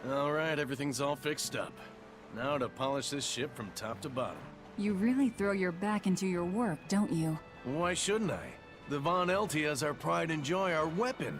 Alright, everything's all fixed up. Now to polish this ship from top to bottom. You really throw your back into your work, don't you? Why shouldn't I? The Von Eltia is our pride and joy, our weapon.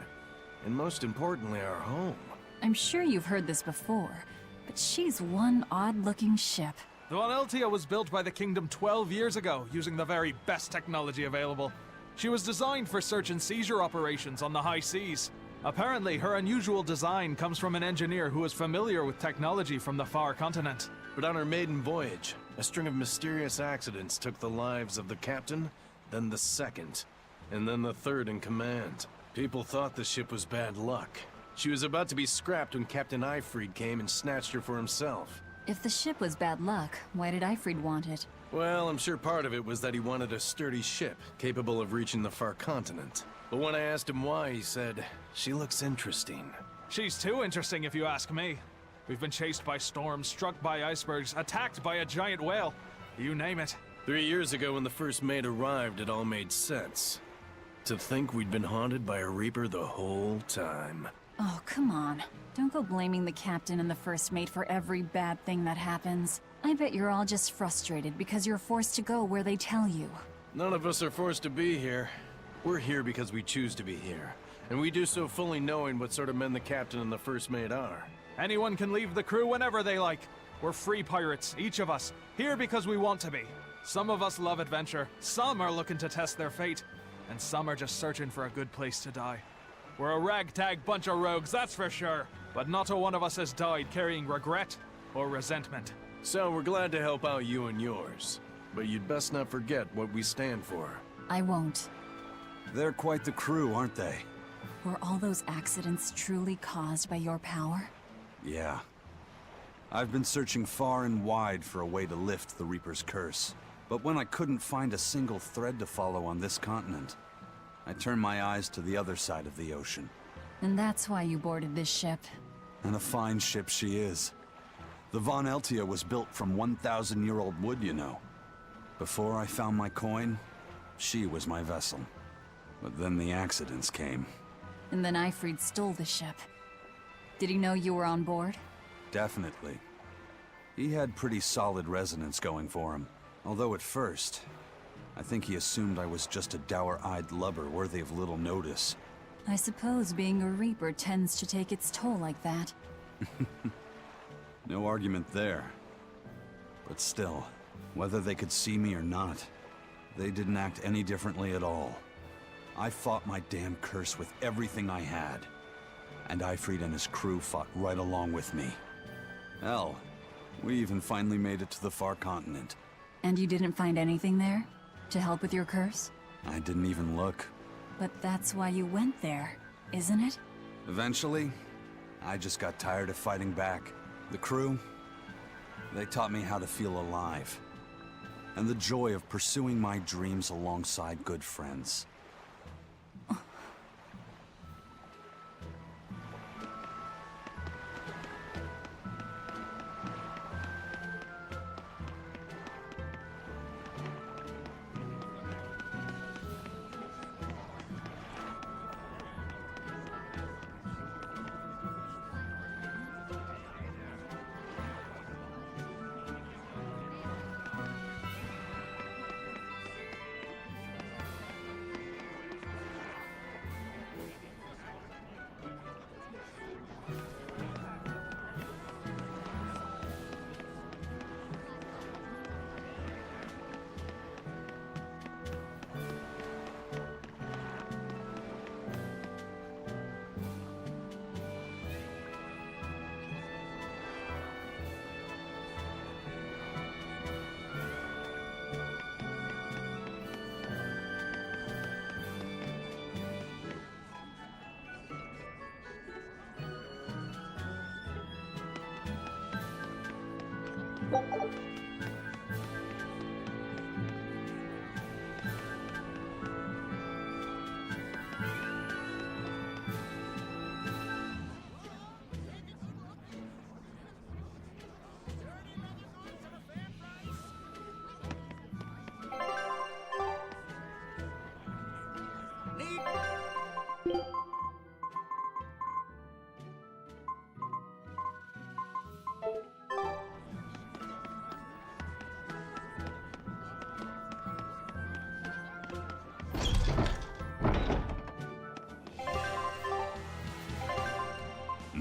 And most importantly, our home. I'm sure you've heard this before, but she's one odd-looking ship. The Von Eltia was built by the Kingdom 12 years ago, using the very best technology available. She was designed for search and seizure operations on the high seas. Apparently, her unusual design comes from an engineer who is familiar with technology from the far continent. But on her maiden voyage, a string of mysterious accidents took the lives of the captain, then the second, and then the third in command. People thought the ship was bad luck. She was about to be scrapped when Captain Eyfried came and snatched her for himself. If the ship was bad luck, why did Eyfried want it? Well, I'm sure part of it was that he wanted a sturdy ship, capable of reaching the far continent. But when I asked him why, he said, "She looks interesting." She's too interesting if you ask me. We've been chased by storms, struck by icebergs, attacked by a giant whale. You name it. 3 years ago when the first mate arrived, it all made sense. To think we'd been haunted by a Reaper the whole time. Oh, come on. Don't go blaming the captain and the first mate for every bad thing that happens. I bet you're all just frustrated because you're forced to go where they tell you. None of us are forced to be here. We're here because we choose to be here. And we do so fully knowing what sort of men the captain and the first mate are. Anyone can leave the crew whenever they like. We're free pirates, each of us, here because we want to be. Some of us love adventure, some are looking to test their fate, and some are just searching for a good place to die. We're a ragtag bunch of rogues, that's for sure. But not a one of us has died carrying regret or resentment. So we're glad to help out you and yours. But you'd best not forget what we stand for. I won't. They're quite the crew, aren't they? Were all those accidents truly caused by your power? Yeah. I've been searching far and wide for a way to lift the Reaper's curse. But when I couldn't find a single thread to follow on this continent, I turned my eyes to the other side of the ocean. And that's why you boarded this ship. And a fine ship she is. The Von Eltia was built from 1,000-year-old wood, you know. Before I found my coin, she was my vessel. But then the accidents came. And then Eyfried stole the ship. Did he know you were on board? Definitely. He had pretty solid resonance going for him. Although at first, I think he assumed I was just a dour-eyed lubber worthy of little notice. I suppose being a Reaper tends to take its toll like that. No argument there. But still, whether they could see me or not, they didn't act any differently at all. I fought my damn curse with everything I had. And Eyfried and his crew fought right along with me. Hell, we even finally made it to the far continent. And you didn't find anything there? To help with your curse? I didn't even look. But that's why you went there, isn't it? Eventually, I just got tired of fighting back. The crew, they taught me how to feel alive. And the joy of pursuing my dreams alongside good friends.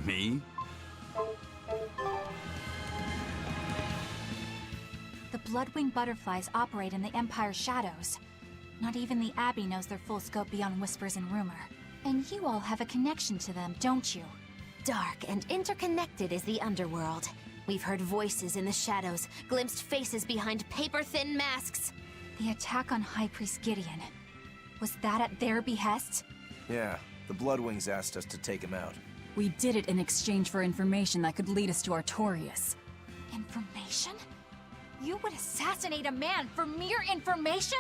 Me? The Bloodwing butterflies operate in the Empire's shadows. Not even the Abbey knows their full scope beyond whispers and rumor. And you all have a connection to them, don't you? Dark and interconnected is the underworld. We've heard voices in the shadows, glimpsed faces behind paper-thin masks. The attack on High Priest Gideon. Was that at their behest? Yeah, the Bloodwings asked us to take him out. We did it in exchange for information that could lead us to Artorias. Information? You would assassinate a man for mere information?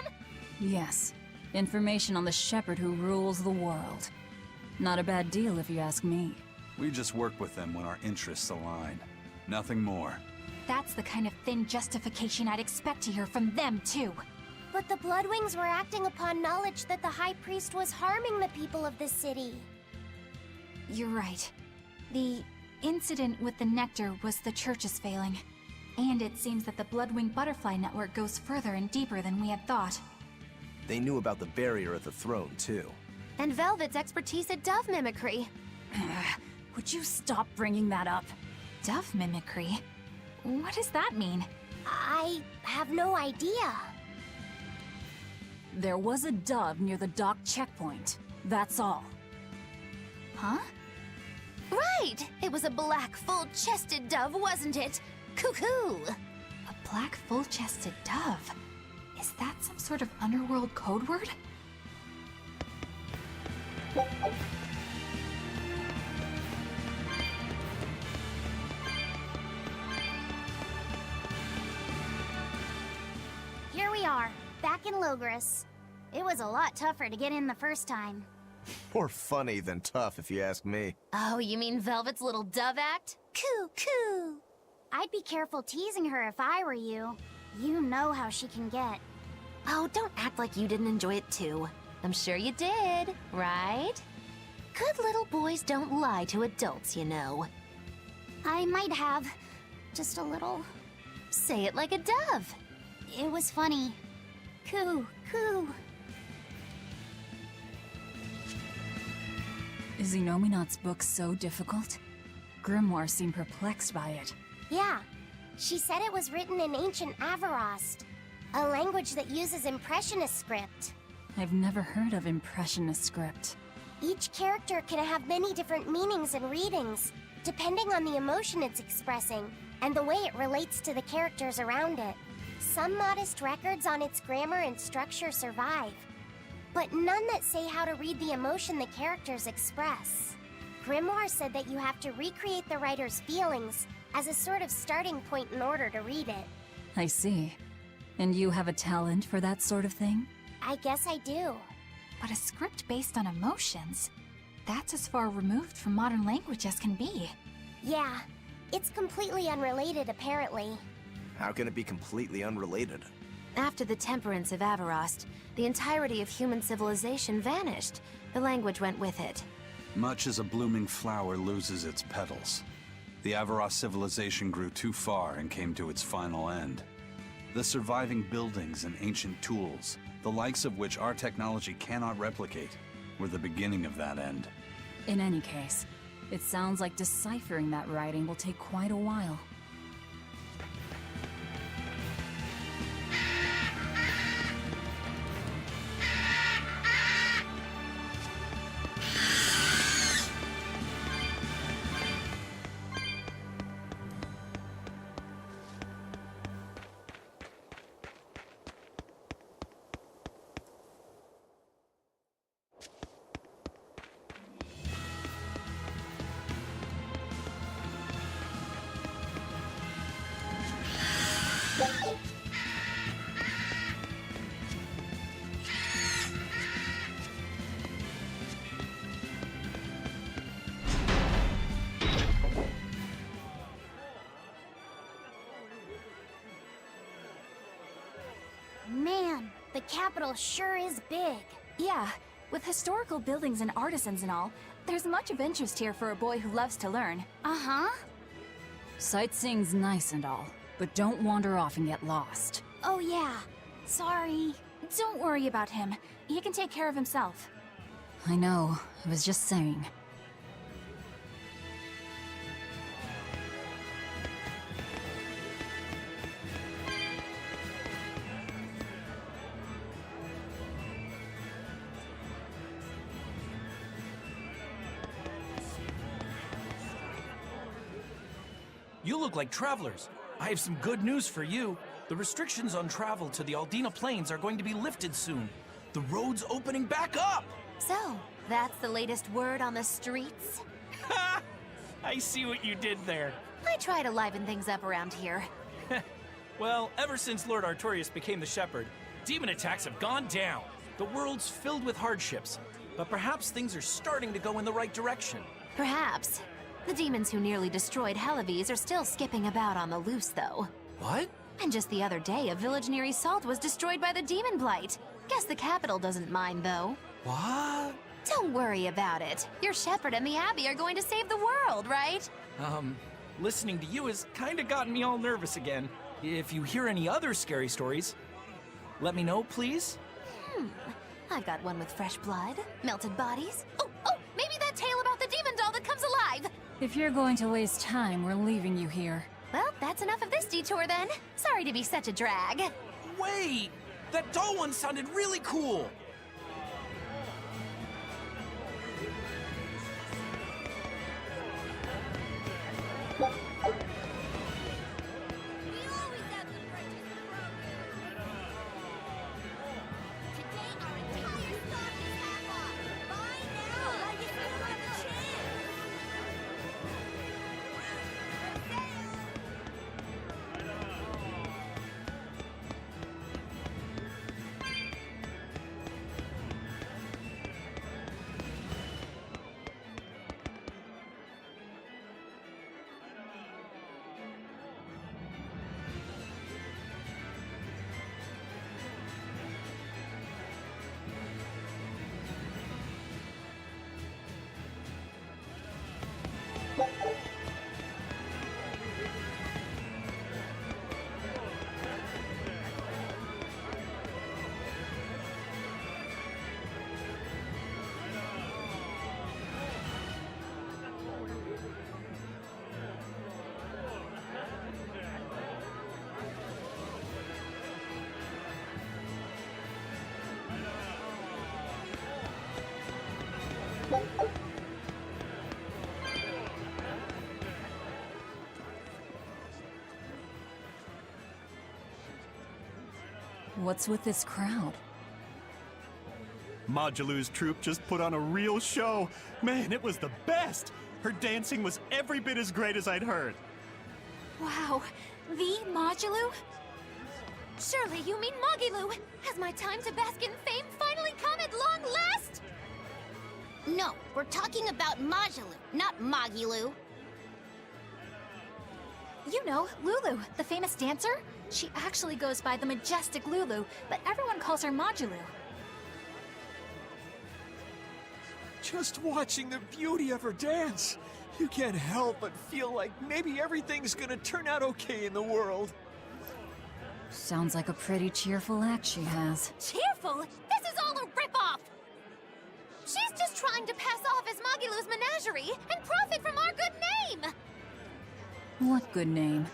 Yes. Information on the shepherd who rules the world. Not a bad deal if you ask me. We just work with them when our interests align. Nothing more. That's the kind of thin justification I'd expect to hear from them, too. But the Bloodwings were acting upon knowledge that the High Priest was harming the people of the city. You're right. The incident with the nectar was the Church's failing. And it seems that the Bloodwing Butterfly Network goes further and deeper than we had thought. They knew about the barrier at the throne, too. And Velvet's expertise at dove mimicry. Would you stop bringing that up? Dove mimicry? What does that mean? I have no idea. There was a dove near the dock checkpoint. That's all. Huh? Right! It was a black, full-chested dove, wasn't it? Cuckoo! A black, full-chested dove? Is that some sort of underworld code word? Here we are, back in Logris. It was a lot tougher to get in the first time. More funny than tough, if you ask me. Oh, you mean Velvet's little dove act? Coo, coo. I'd be careful teasing her if I were you. You know how she can get. Oh, don't act like you didn't enjoy it too. I'm sure you did, right? Good little boys don't lie to adults, you know. I might have. Just a little. Say it like a dove. It was funny. Coo, coo. Is Inominat's book so difficult? Grimoire seemed perplexed by it. Yeah. She said it was written in ancient Avarost, a language that uses Impressionist script. I've never heard of Impressionist script. Each character can have many different meanings and readings, depending on the emotion it's expressing and the way it relates to the characters around it. Some modest records on its grammar and structure survive, but none that say how to read the emotion the characters express. Grimoire said that you have to recreate the writer's feelings as a sort of starting point in order to read it. I see. And you have a talent for that sort of thing? I guess I do. But a script based on emotions? That's as far removed from modern language as can be. Yeah, it's completely unrelated apparently. How can it be completely unrelated? After the temperance of Avarost, the entirety of human civilization vanished. The language went with it. Much as a blooming flower loses its petals. The Avarost civilization grew too far and came to its final end. The surviving buildings and ancient tools, the likes of which our technology cannot replicate, were the beginning of that end. In any case, it sounds like deciphering that writing will take quite a while. Man, the capital sure is big. Yeah, with historical buildings and artisans and all, there's much of interest here for a boy who loves to learn. Uh-huh. Sightseeing's nice and all, but don't wander off and get lost. Oh yeah, sorry. Don't worry about him. He can take care of himself. I know, I was just saying. You look like travelers. I have some good news for you. The restrictions on travel to the Aldina Plains are going to be lifted soon. The road's opening back up! So, that's the latest word on the streets? Ha! I see what you did there. I try to liven things up around here. Well, ever since Lord Artorius became the Shepherd, demon attacks have gone down. The world's filled with hardships, but perhaps things are starting to go in the right direction. Perhaps. The demons who nearly destroyed Helaves are still skipping about on the loose, though. What? And just the other day, a village near Salt was destroyed by the demon blight. Guess the capital doesn't mind, though. What? Don't worry about it. Your shepherd and the Abbey are going to save the world, right? Listening to you has kinda gotten me all nervous again. If you hear any other scary stories, let me know, please. I've got one with fresh blood, melted bodies. Oh, maybe that tale about the demon doll that comes alive! If you're going to waste time, we're leaving you here. Well, that's enough of this detour then. Sorry to be such a drag. Wait! That doll one sounded really cool! What's with this crowd? Modulu's troupe just put on a real show. Man, it was the best! Her dancing was every bit as great as I'd heard. Wow, the Modulu? Surely you mean Mogilu! Has my time to bask in fame finally come at long last? No, we're talking about Modulu, not Mogilu. You know, Lulu, the famous dancer? She actually goes by the majestic Lulu, but everyone calls her Modulu. Just watching the beauty of her dance, you can't help but feel like maybe everything's gonna turn out okay in the world. Sounds like a pretty cheerful act she has. Cheerful? This is all a ripoff! She's just trying to pass off as Mogilu's menagerie and profit from our good name! What good name?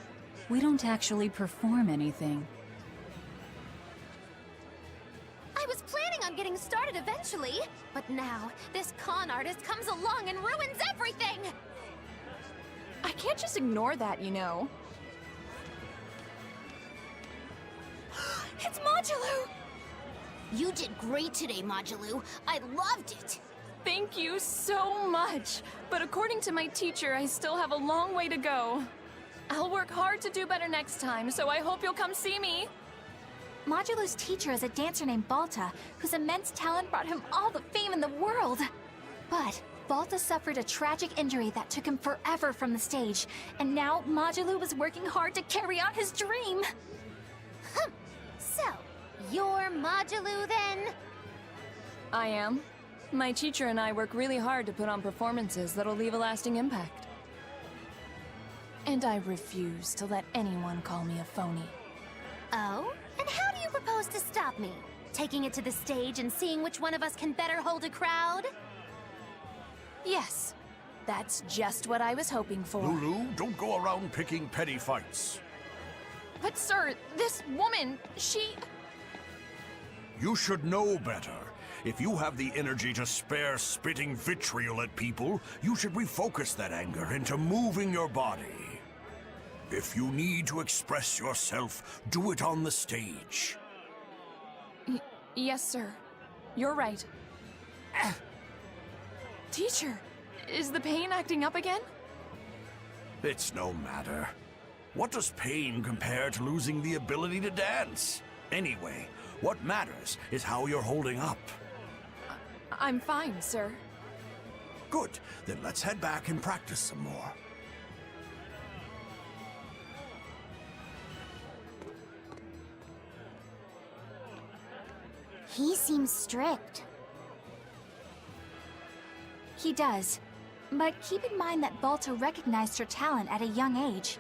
We don't actually perform anything. I was planning on getting started eventually, but now this con artist comes along and ruins everything! I can't just ignore that, you know. It's Modulu! You did great today, Modulu. I loved it. Thank you so much. But according to my teacher, I still have a long way to go. I'll work hard to do better next time, so I hope you'll come see me. Modulu's teacher is a dancer named Balta, whose immense talent brought him all the fame in the world. But Balta suffered a tragic injury that took him forever from the stage, and now Modulu was working hard to carry out his dream. So, you're Modulu then? I am. My teacher and I work really hard to put on performances that'll leave a lasting impact. And I refuse to let anyone call me a phony. Oh? And how do you propose to stop me? Taking it to the stage and seeing which one of us can better hold a crowd? Yes, that's just what I was hoping for. Lulu, don't go around picking petty fights. But sir, this woman, she... You should know better. If you have the energy to spare spitting vitriol at people, you should refocus that anger into moving your body. If you need to express yourself, do it on the stage. Yes, sir. You're right. Teacher, is the pain acting up again? It's no matter. What does pain compare to losing the ability to dance? Anyway, what matters is how you're holding up. I'm fine, sir. Good, then let's head back and practice some more. He seems strict. He does. But keep in mind that Balta recognized her talent at a young age.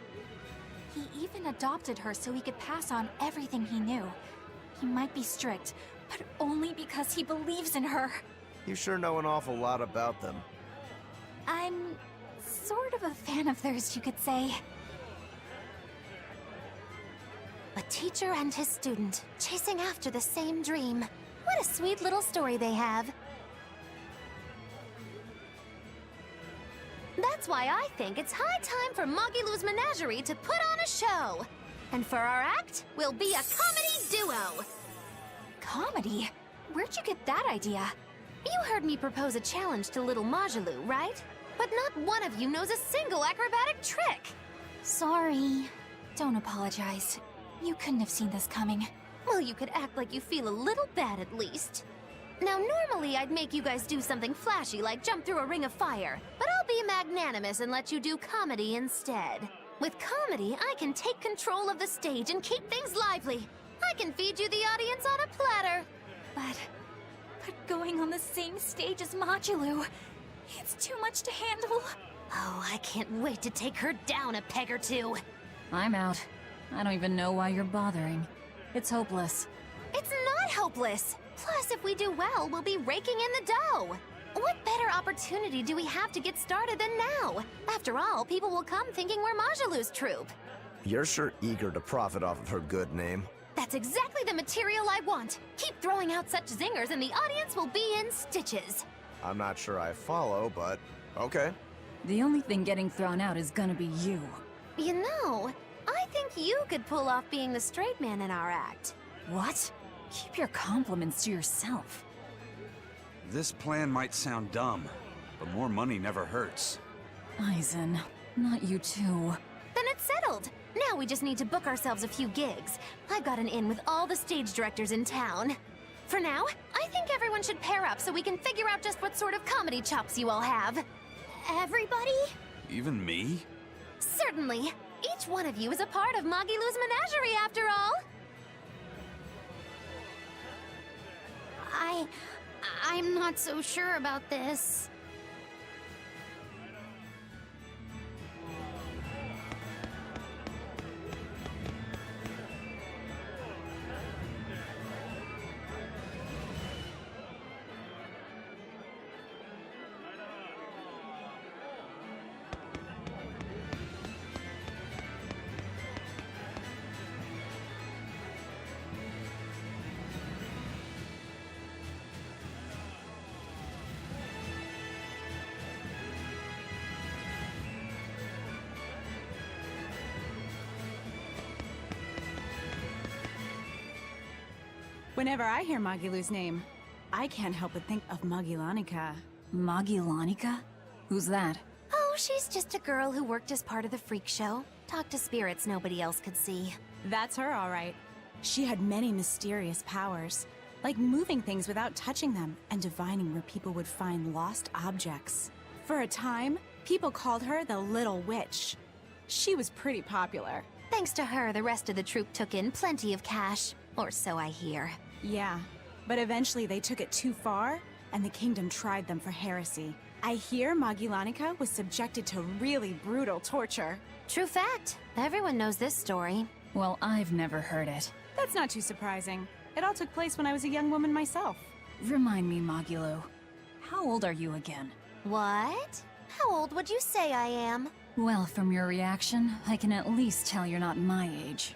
He even adopted her so he could pass on everything he knew. He might be strict, but only because he believes in her. You sure know an awful lot about them. I'm sort of a fan of theirs, you could say. A teacher and his student, chasing after the same dream. What a sweet little story they have. That's why I think it's high time for Magilou's Menagerie to put on a show. And for our act, we'll be a comedy duo. Comedy? Where'd you get that idea? You heard me propose a challenge to little Magilou, right? But not one of you knows a single acrobatic trick. Sorry. Don't apologize. You couldn't have seen this coming. Well, you could act like you feel a little bad at least. Now, normally I'd make you guys do something flashy like jump through a ring of fire, but I'll be magnanimous and let you do comedy instead. With comedy, I can take control of the stage and keep things lively. I can feed you the audience on a platter. But going on the same stage as Magilou, it's too much to handle. Oh, I can't wait to take her down a peg or two. I'm out. I don't even know why you're bothering. It's hopeless. It's not hopeless. Plus, if we do well, we'll be raking in the dough. What better opportunity do we have to get started than now? After all, people will come thinking we're Magilou's troupe. You're sure eager to profit off of her good name. That's exactly the material I want. Keep throwing out such zingers and the audience will be in stitches. I'm not sure I follow, but okay. The only thing getting thrown out is gonna be you. You know, I think you could pull off being the straight man in our act. What? Keep your compliments to yourself. This plan might sound dumb, but more money never hurts. Eisen, not you too. Then it's settled. Now we just need to book ourselves a few gigs. I've got an in with all the stage directors in town. For now, I think everyone should pair up so we can figure out just what sort of comedy chops you all have. Everybody? Even me? Certainly. Each one of you is a part of Magilou's Menagerie, after all. I'm not so sure about this. Whenever I hear Magilou's name, I can't help but think of Magilanica. Magilanica? Who's that? Oh, she's just a girl who worked as part of the freak show. Talked to spirits nobody else could see. That's her, all right. She had many mysterious powers, like moving things without touching them and divining where people would find lost objects. For a time, people called her the Little Witch. She was pretty popular. Thanks to her, the rest of the troupe took in plenty of cash. Or so I hear. Yeah, but eventually they took it too far, and the kingdom tried them for heresy. I hear Magilanica was subjected to really brutal torture. True fact. Everyone knows this story. Well, I've never heard it. That's not too surprising. It all took place when I was a young woman myself. Remind me, Magilou. How old are you again? What? How old would you say I am? Well, from your reaction, I can at least tell you're not my age.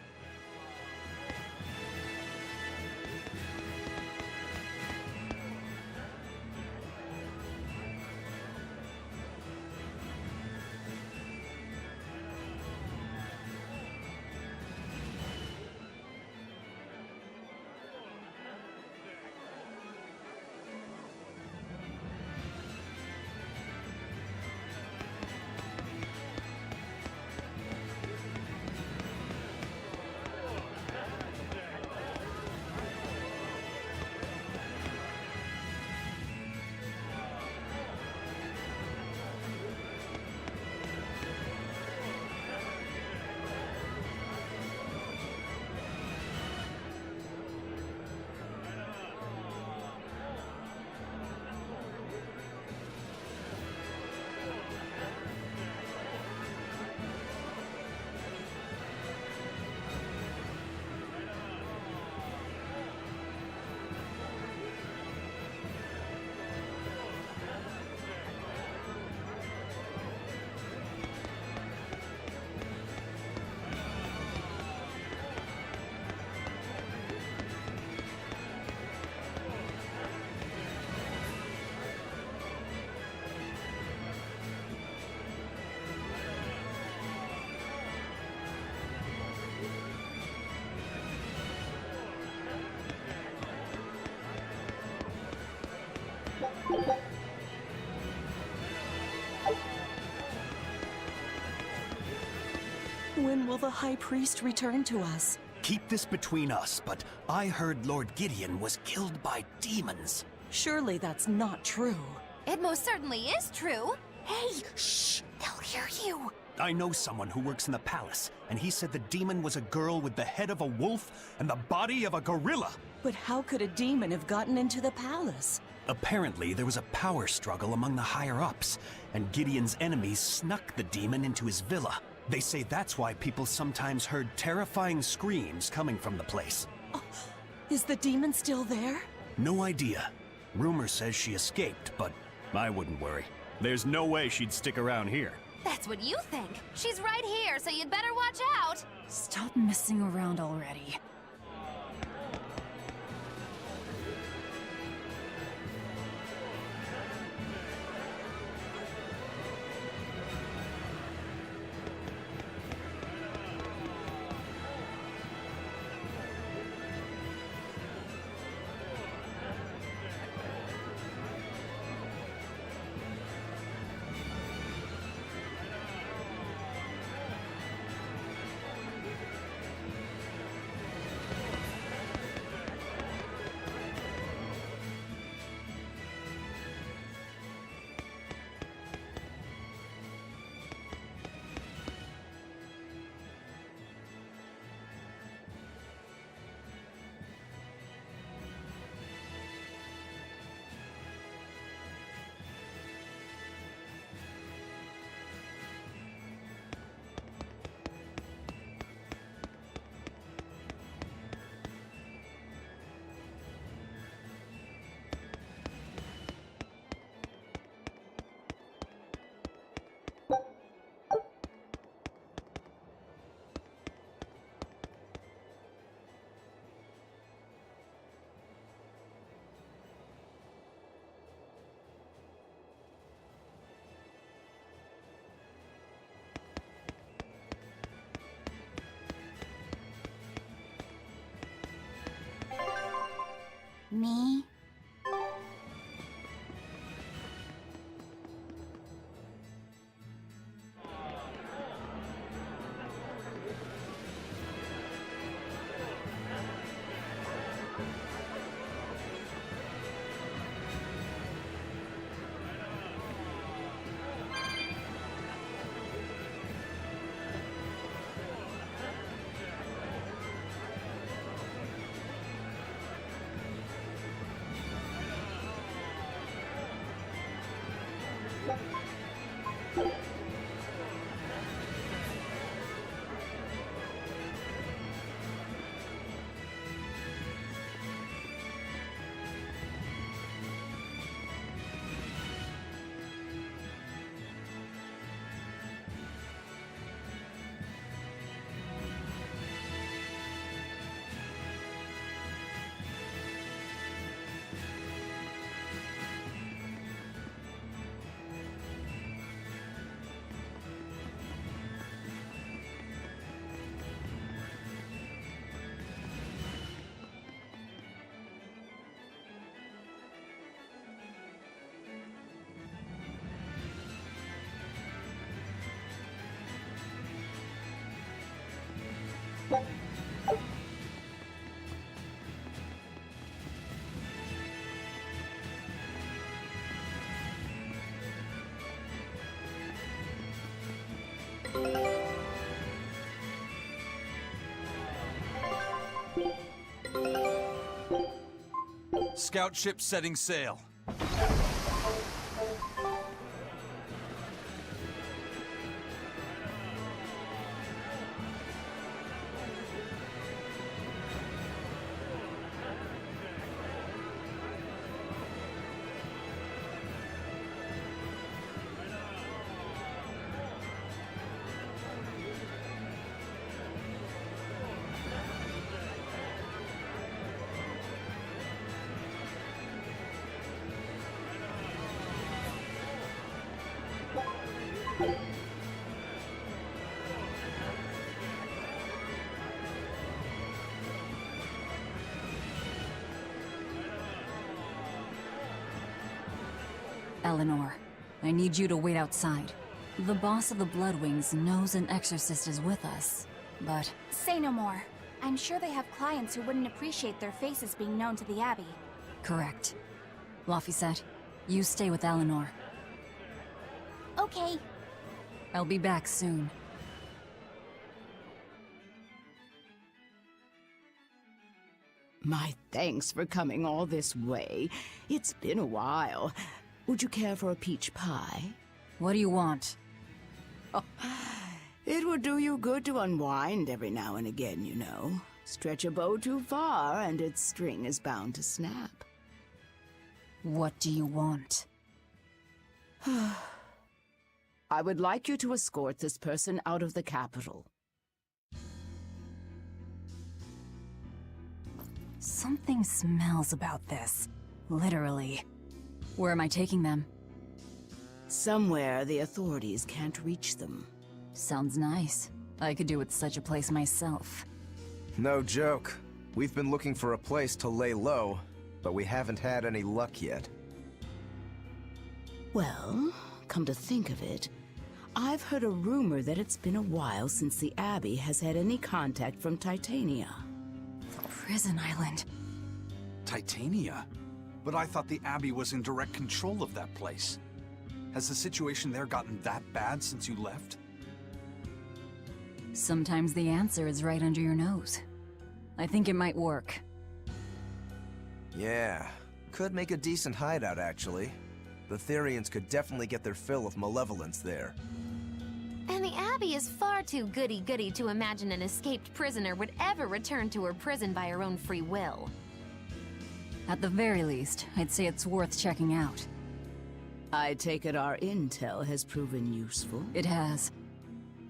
When will the High Priest return to us? Keep this between us, but I heard Lord Gideon was killed by demons. Surely that's not true. It most certainly is true. Hey, shh! They'll hear you! I know someone who works in the palace, and he said the demon was a girl with the head of a wolf and the body of a gorilla. But how could a demon have gotten into the palace? Apparently, there was a power struggle among the higher-ups, and Gideon's enemies snuck the demon into his villa. They say that's why people sometimes heard terrifying screams coming from the place. Oh, is the demon still there? No idea. Rumor says she escaped, but I wouldn't worry. There's no way she'd stick around here. That's what you think. She's right here, so you'd better watch out. Stop messing around already. Me? Scout ship setting sail. Eleanor, I need you to wait outside. The boss of the Bloodwings knows an exorcist is with us, but... Say no more. I'm sure they have clients who wouldn't appreciate their faces being known to the Abbey. Correct. Laphicet, you stay with Eleanor. Okay. I'll be back soon. My thanks for coming all this way. It's been a while. Would you care for a peach pie? What do you want? Oh, it would do you good to unwind every now and again, you know. Stretch a bow too far and its string is bound to snap. What do you want? I would like you to escort this person out of the capital. Something smells about this. Literally. Where am I taking them? Somewhere the authorities can't reach them. Sounds nice. I could do with such a place myself. No joke. We've been looking for a place to lay low, but we haven't had any luck yet. Well, come to think of it, I've heard a rumor that it's been a while since the Abbey has had any contact from Titania. Prison Island. Titania? But I thought the Abbey was in direct control of that place. Has the situation there gotten that bad since you left? Sometimes the answer is right under your nose. I think it might work. Yeah, could make a decent hideout, actually. The Therians could definitely get their fill of malevolence there. And the Abbey is far too goody-goody to imagine an escaped prisoner would ever return to her prison by her own free will. At the very least, I'd say it's worth checking out. I take it our intel has proven useful. It has.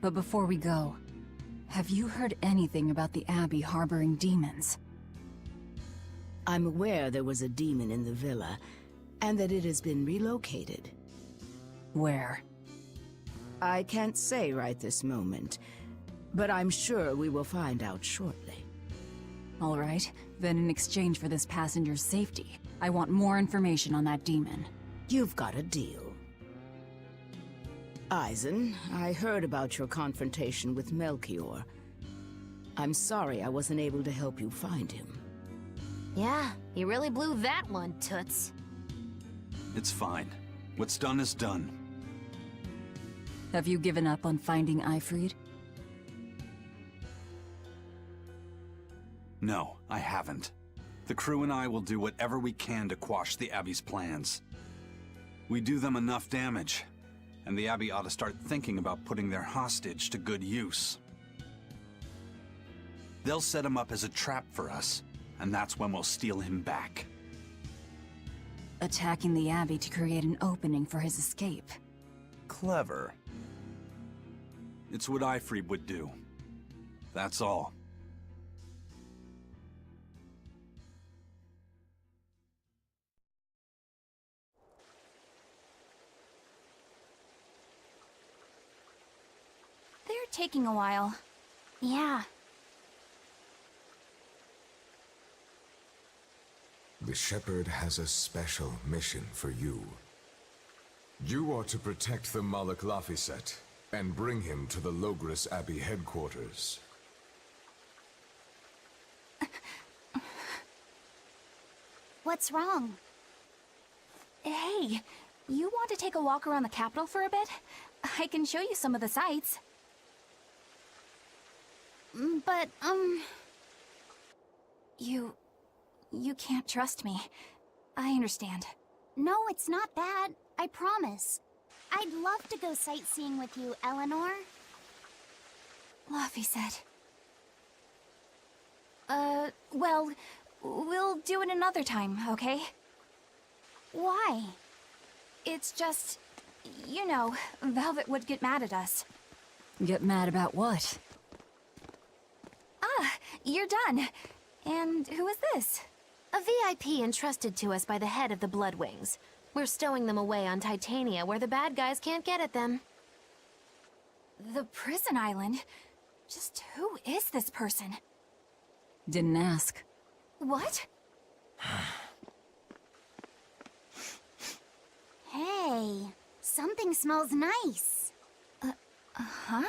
But before we go, have you heard anything about the Abbey harboring demons? I'm aware there was a demon in the villa, and that it has been relocated. Where? I can't say right this moment, but I'm sure we will find out shortly. All right, then in exchange for this passenger's safety, I want more information on that demon. You've got a deal. Eisen, I heard about your confrontation with Melchior. I'm sorry I wasn't able to help you find him. Yeah, he really blew that one, Toots. It's fine. What's done is done. Have you given up on finding Eifried? No, I haven't. The crew and I will do whatever we can to quash the Abbey's plans. We do them enough damage, and the Abbey ought to start thinking about putting their hostage to good use. They'll set him up as a trap for us, and that's when we'll steal him back. Attacking the Abbey to create an opening for his escape. Clever. It's what Eifried would do. That's all. They're taking a while. Yeah. The Shepherd has a special mission for you. You are to protect the Malak Laphicet and bring him to the Logris Abbey headquarters. What's wrong? Hey, you want to take a walk around the capital for a bit? I can show you some of the sights. But, You can't trust me. I understand. No, it's not that. I promise. I'd love to go sightseeing with you, Eleanor. Laphicet. Well, we'll do it another time, okay? Why? It's just, you know, Velvet would get mad at us. Get mad about what? Ah, you're done. And who is this? A VIP entrusted to us by the head of the Bloodwings. We're stowing them away on Titania where the bad guys can't get at them. The prison island? Just who is this person? Didn't ask. What? Hey, something smells nice. Huh?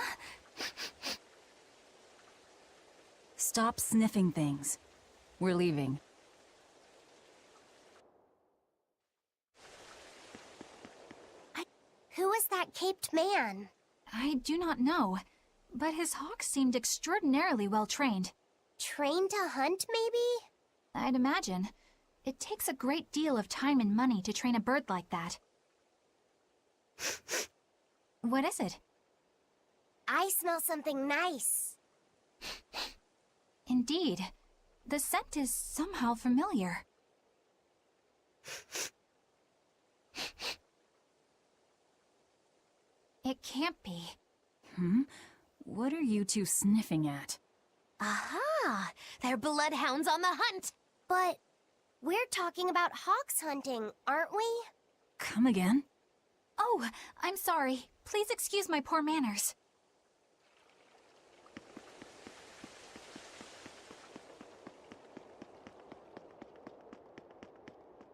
Stop sniffing things. We're leaving. Who is that caped man? I do not know, but his hawks seemed extraordinarily well trained. Trained to hunt, maybe? I'd imagine. It takes a great deal of time and money to train a bird like that. What is it? I smell something nice. Indeed. The scent is somehow familiar. It can't be. What are you two sniffing at? Aha! They're bloodhounds on the hunt! But we're talking about hawks hunting, aren't we? Come again? Oh, I'm sorry. Please excuse my poor manners.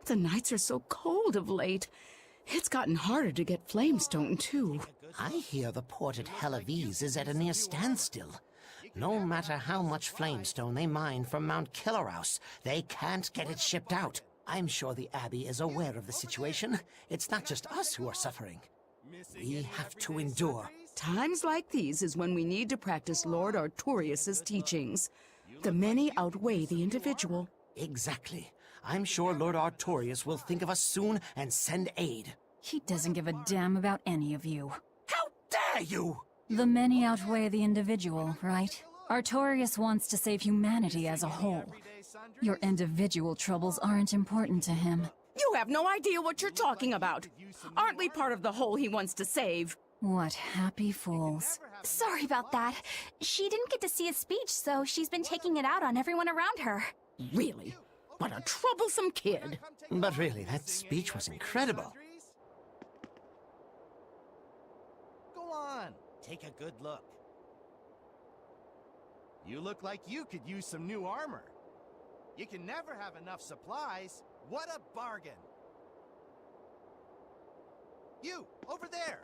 The nights are so cold of late. It's gotten harder to get flamestone, too. I hear the port at Helives is at a near standstill. No matter how much flamestone they mine from Mount Killerhouse, they can't get it shipped out. I'm sure the Abbey is aware of the situation. It's not just us who are suffering. We have to endure. Times like these is when we need to practice Lord Artorius's teachings. The many outweigh the individual. Exactly. I'm sure Lord Artorius will think of us soon and send aid. He doesn't give a damn about any of you. How dare you! The many outweigh the individual, right? Artorius wants to save humanity as a whole. Your individual troubles aren't important to him. You have no idea what you're talking about. Aren't we part of the whole he wants to save? What happy fools. Sorry about that. She didn't get to see his speech, so she's been taking it out on everyone around her. Really? What a troublesome kid. But really, that speech was incredible. Go on, take a good look. You look like you could use some new armor. You can never have enough supplies. What a bargain. You, over there.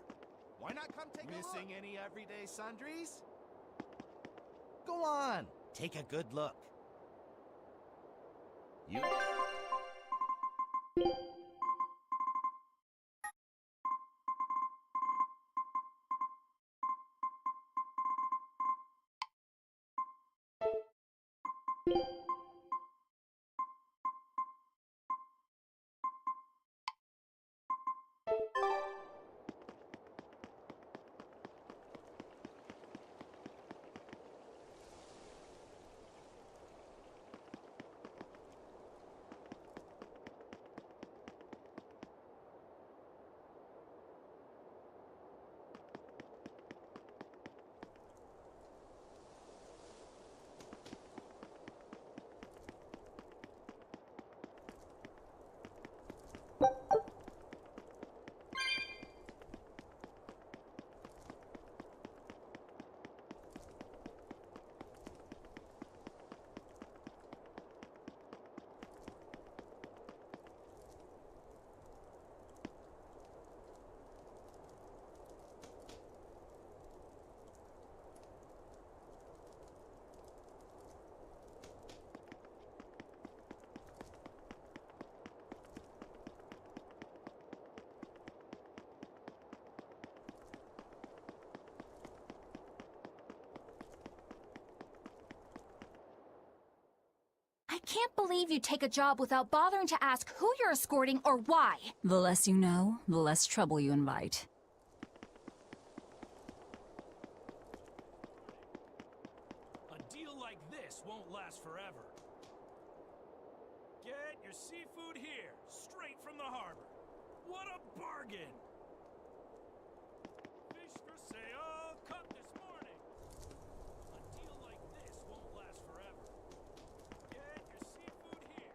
Why not come take a look? Missing any everyday sundries? Go on, take a good look. You... I can't believe you take a job without bothering to ask who you're escorting or why. The less you know, the less trouble you invite. A deal like this won't last forever. Get your seafood here, straight from the harbor. What a bargain! Fish for sale, cut this morning. A deal like this won't last forever. Get your seafood here.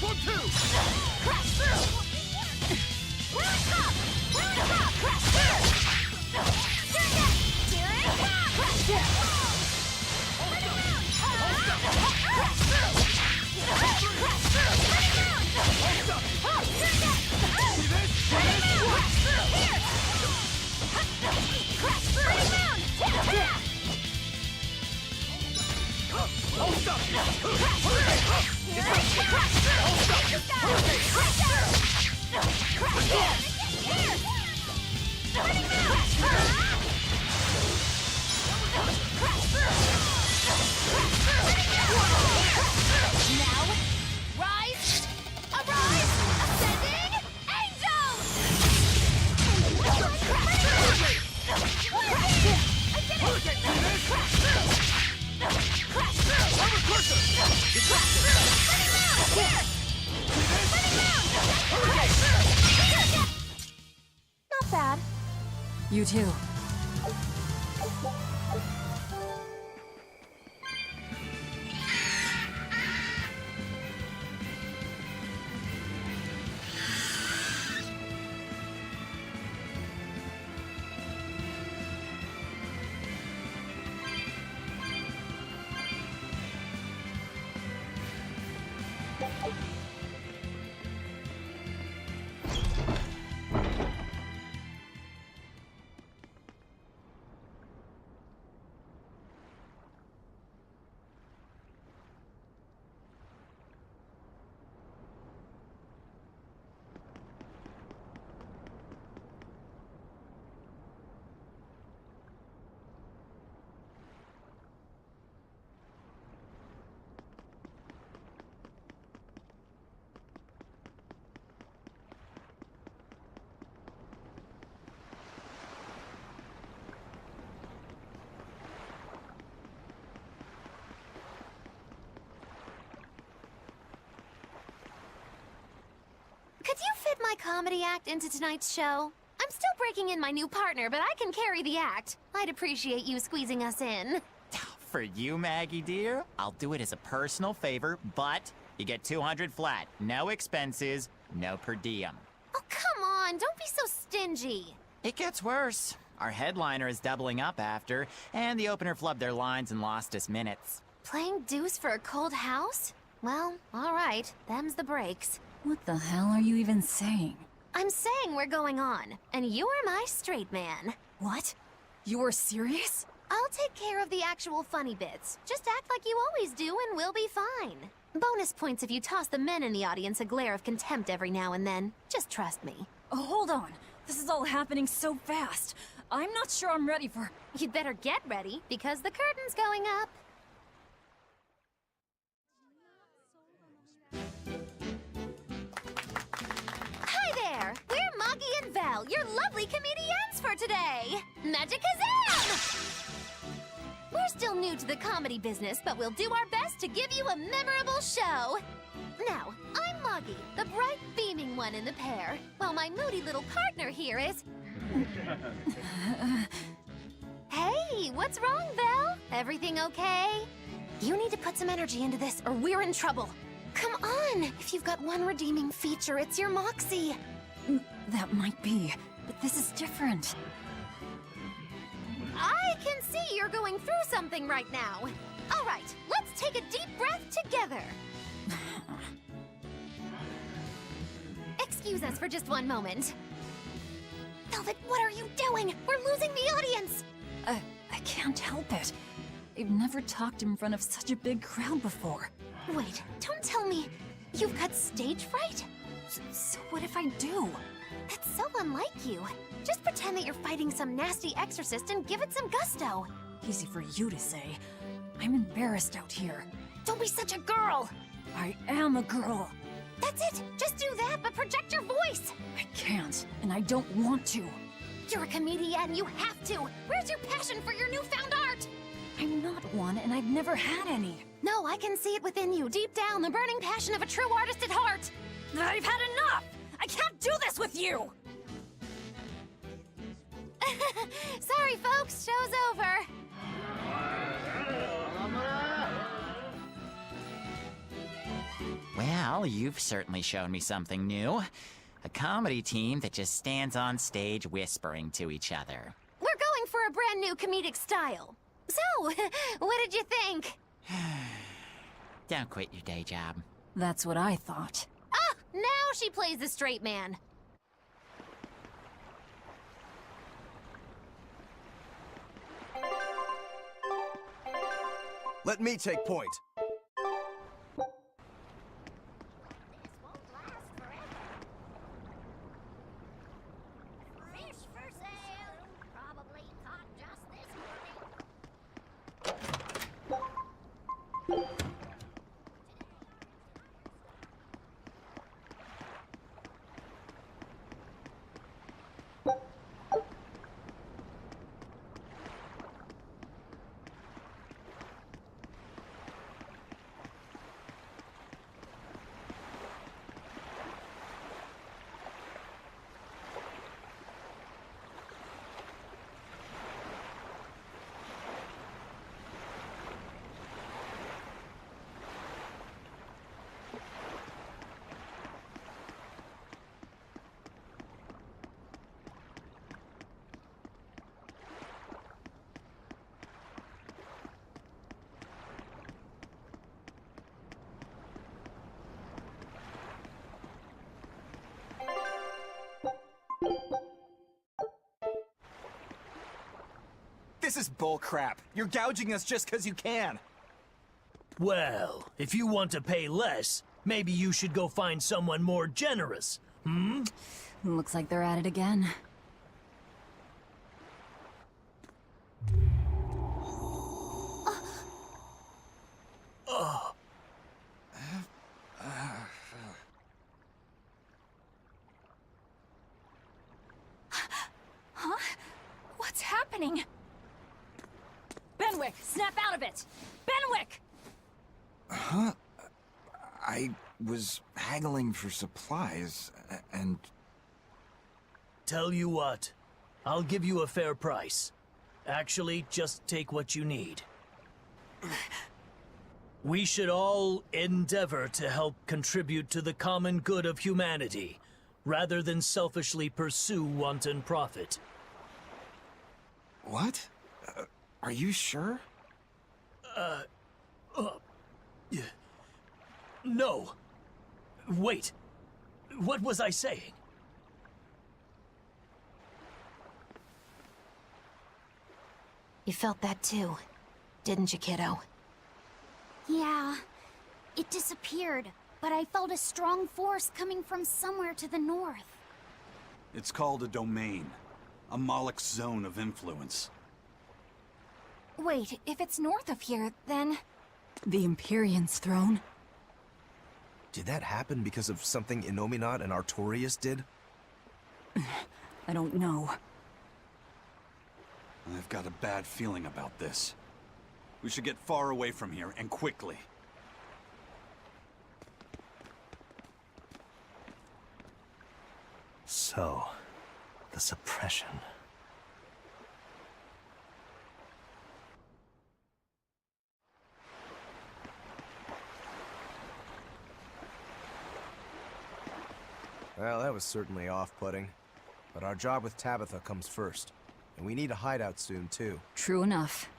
Crash through! Where it come? Where it come? Crash through! Here it comes! Crash through! Spin around! Crash through! Crash through! Spin around! Oh, here it goes! Spin around! Crash through! Here! Crash through! Spin around! Yeah! Hold up! Crash through! Here it comes! Crash through! Crash through! Crash through! Here! Spinning around! Crash through! Crash through! Now, rise! Arise! Ascending! Angels! Crash through! Crash through! I did it! Crash through! Crash through! Crash through! Spinning around! Here! Spinning around! Crash through! Here! Not bad. You too. Could you fit my comedy act into tonight's show? I'm still breaking in my new partner, but I can carry the act. I'd appreciate you squeezing us in. For you, Maggie dear, I'll do it as a personal favor, but you get 200 flat. No expenses, no per diem. Oh, come on, don't be so stingy. It gets worse. Our headliner is doubling up after, and the opener flubbed their lines and lost us minutes. Playing deuce for a cold house? Well, all right, them's the breaks. What the hell are you even saying? I'm saying we're going on, and you are my straight man. What? You're serious? I'll take care of the actual funny bits. Just act like you always do and we'll be fine. Bonus points if you toss the men in the audience a glare of contempt every now and then. Just trust me. Oh, hold on. This is all happening so fast. I'm not sure I'm ready for... You'd better get ready, because the curtain's going up. Hi there! We're Moggy and Val, your lovely comedians for today! Magicazam! We're still new to the comedy business, but we'll do our best to give you a memorable show. Now, I'm Moggy, the bright, beaming one in the pair, while my moody little partner here is... Hey, what's wrong, Val? Everything okay? You need to put some energy into this, or we're in trouble. Come on! If you've got one redeeming feature, it's your moxie. That might be, but this is different. I can see you're going through something right now. All right, let's take a deep breath together. Excuse us for just one moment. Velvet, what are you doing? We're losing the audience! I can't help it. I've never talked in front of such a big crowd before. Wait, don't tell me you've got stage fright? So what if I do? That's so unlike you. Just pretend that you're fighting some nasty exorcist and give it some gusto. Easy for you to say. I'm embarrassed out here. Don't be such a girl! I am a girl. That's it! Just do that, but project your voice! I can't, and I don't want to. You're a comedian, you have to! Where's your passion for your newfound art? I'm not one, and I've never had any. No, I can see it within you, deep down, the burning passion of a true artist at heart! I've had enough! I can't do this with you! Sorry, folks, show's over. Well, you've certainly shown me something new. A comedy team that just stands on stage whispering to each other. We're going for a brand new comedic style. So, what did you think? Don't quit your day job. That's what I thought. Ah! Now she plays the straight man. Let me take point. This is bullcrap. You're gouging us just because you can. Well, if you want to pay less, maybe you should go find someone more generous, hmm? Looks like they're at it again. Huh? What's happening? Benwick, snap out of it! Benwick! Huh? I was haggling for supplies, and... Tell you what, I'll give you a fair price. Actually, just take what you need. We should all endeavor to help contribute to the common good of humanity, rather than selfishly pursue wanton profit. What? Are you sure? No. Wait. What was I saying? You felt that too, didn't you, kiddo? Yeah. It disappeared, but I felt a strong force coming from somewhere to the north. It's called a domain. A Moloch zone of influence. Wait, if it's north of here, then... The Empyrean's throne? Did that happen because of something Innominat and Artorias did? I don't know. I've got a bad feeling about this. We should get far away from here, and quickly. So, the suppression. Well, that was certainly off-putting. But our job with Tabitha comes first. And we need a hideout soon, too. True enough.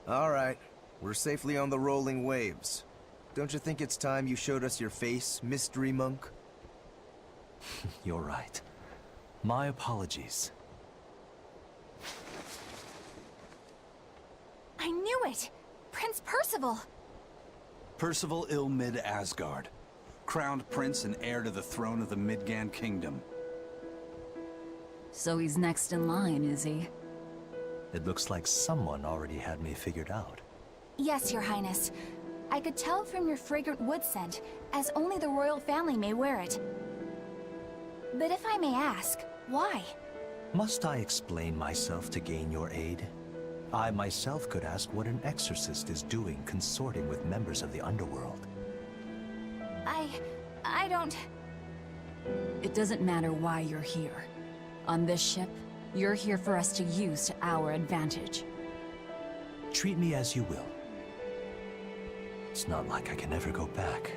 All right. We're safely on the rolling waves. Don't you think it's time you showed us your face, Mystery Monk? You're right. My apologies. I knew it! Prince Percival! Percival Ilmid Asgard. Crowned prince and heir to the throne of the Midgand Kingdom. So he's next in line, is he? It looks like someone already had me figured out. Yes, Your Highness. I could tell from your fragrant wood scent, as only the royal family may wear it. But if I may ask, why? Must I explain myself to gain your aid? I myself could ask what an exorcist is doing consorting with members of the underworld. I don't... It doesn't matter why you're here. On this ship, you're here for us to use to our advantage. Treat me as you will. It's not like I can ever go back.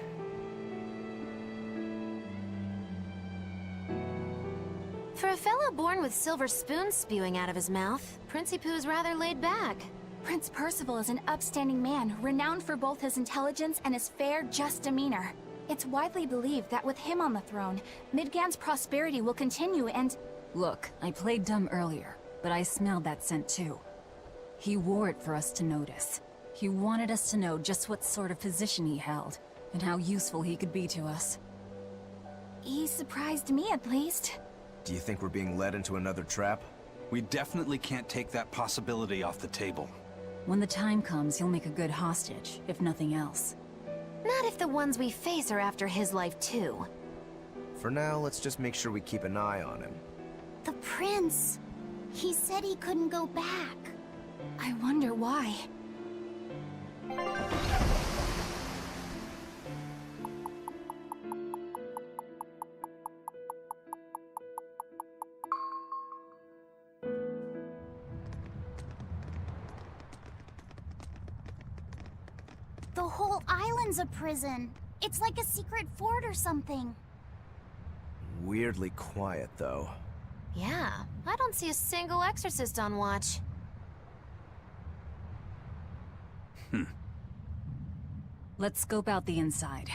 For a fellow born with silver spoons spewing out of his mouth, Princi Poo's rather laid back. Prince Percival is an upstanding man, renowned for both his intelligence and his fair, just demeanor. It's widely believed that with him on the throne, Midgand's prosperity will continue and... Look, I played dumb earlier, but I smelled that scent too. He wore it for us to notice. He wanted us to know just what sort of position he held, and how useful he could be to us. He surprised me, at least. Do you think we're being led into another trap? We definitely can't take that possibility off the table. When the time comes, he'll make a good hostage, if nothing else. Not if the ones we face are after his life too. For now, let's just make sure we keep an eye on him. The prince. He said he couldn't go back. I wonder why. The whole island's a prison. It's like a secret fort or something. Weirdly quiet, though. Yeah, I don't see a single exorcist on watch. Let's scope out the inside.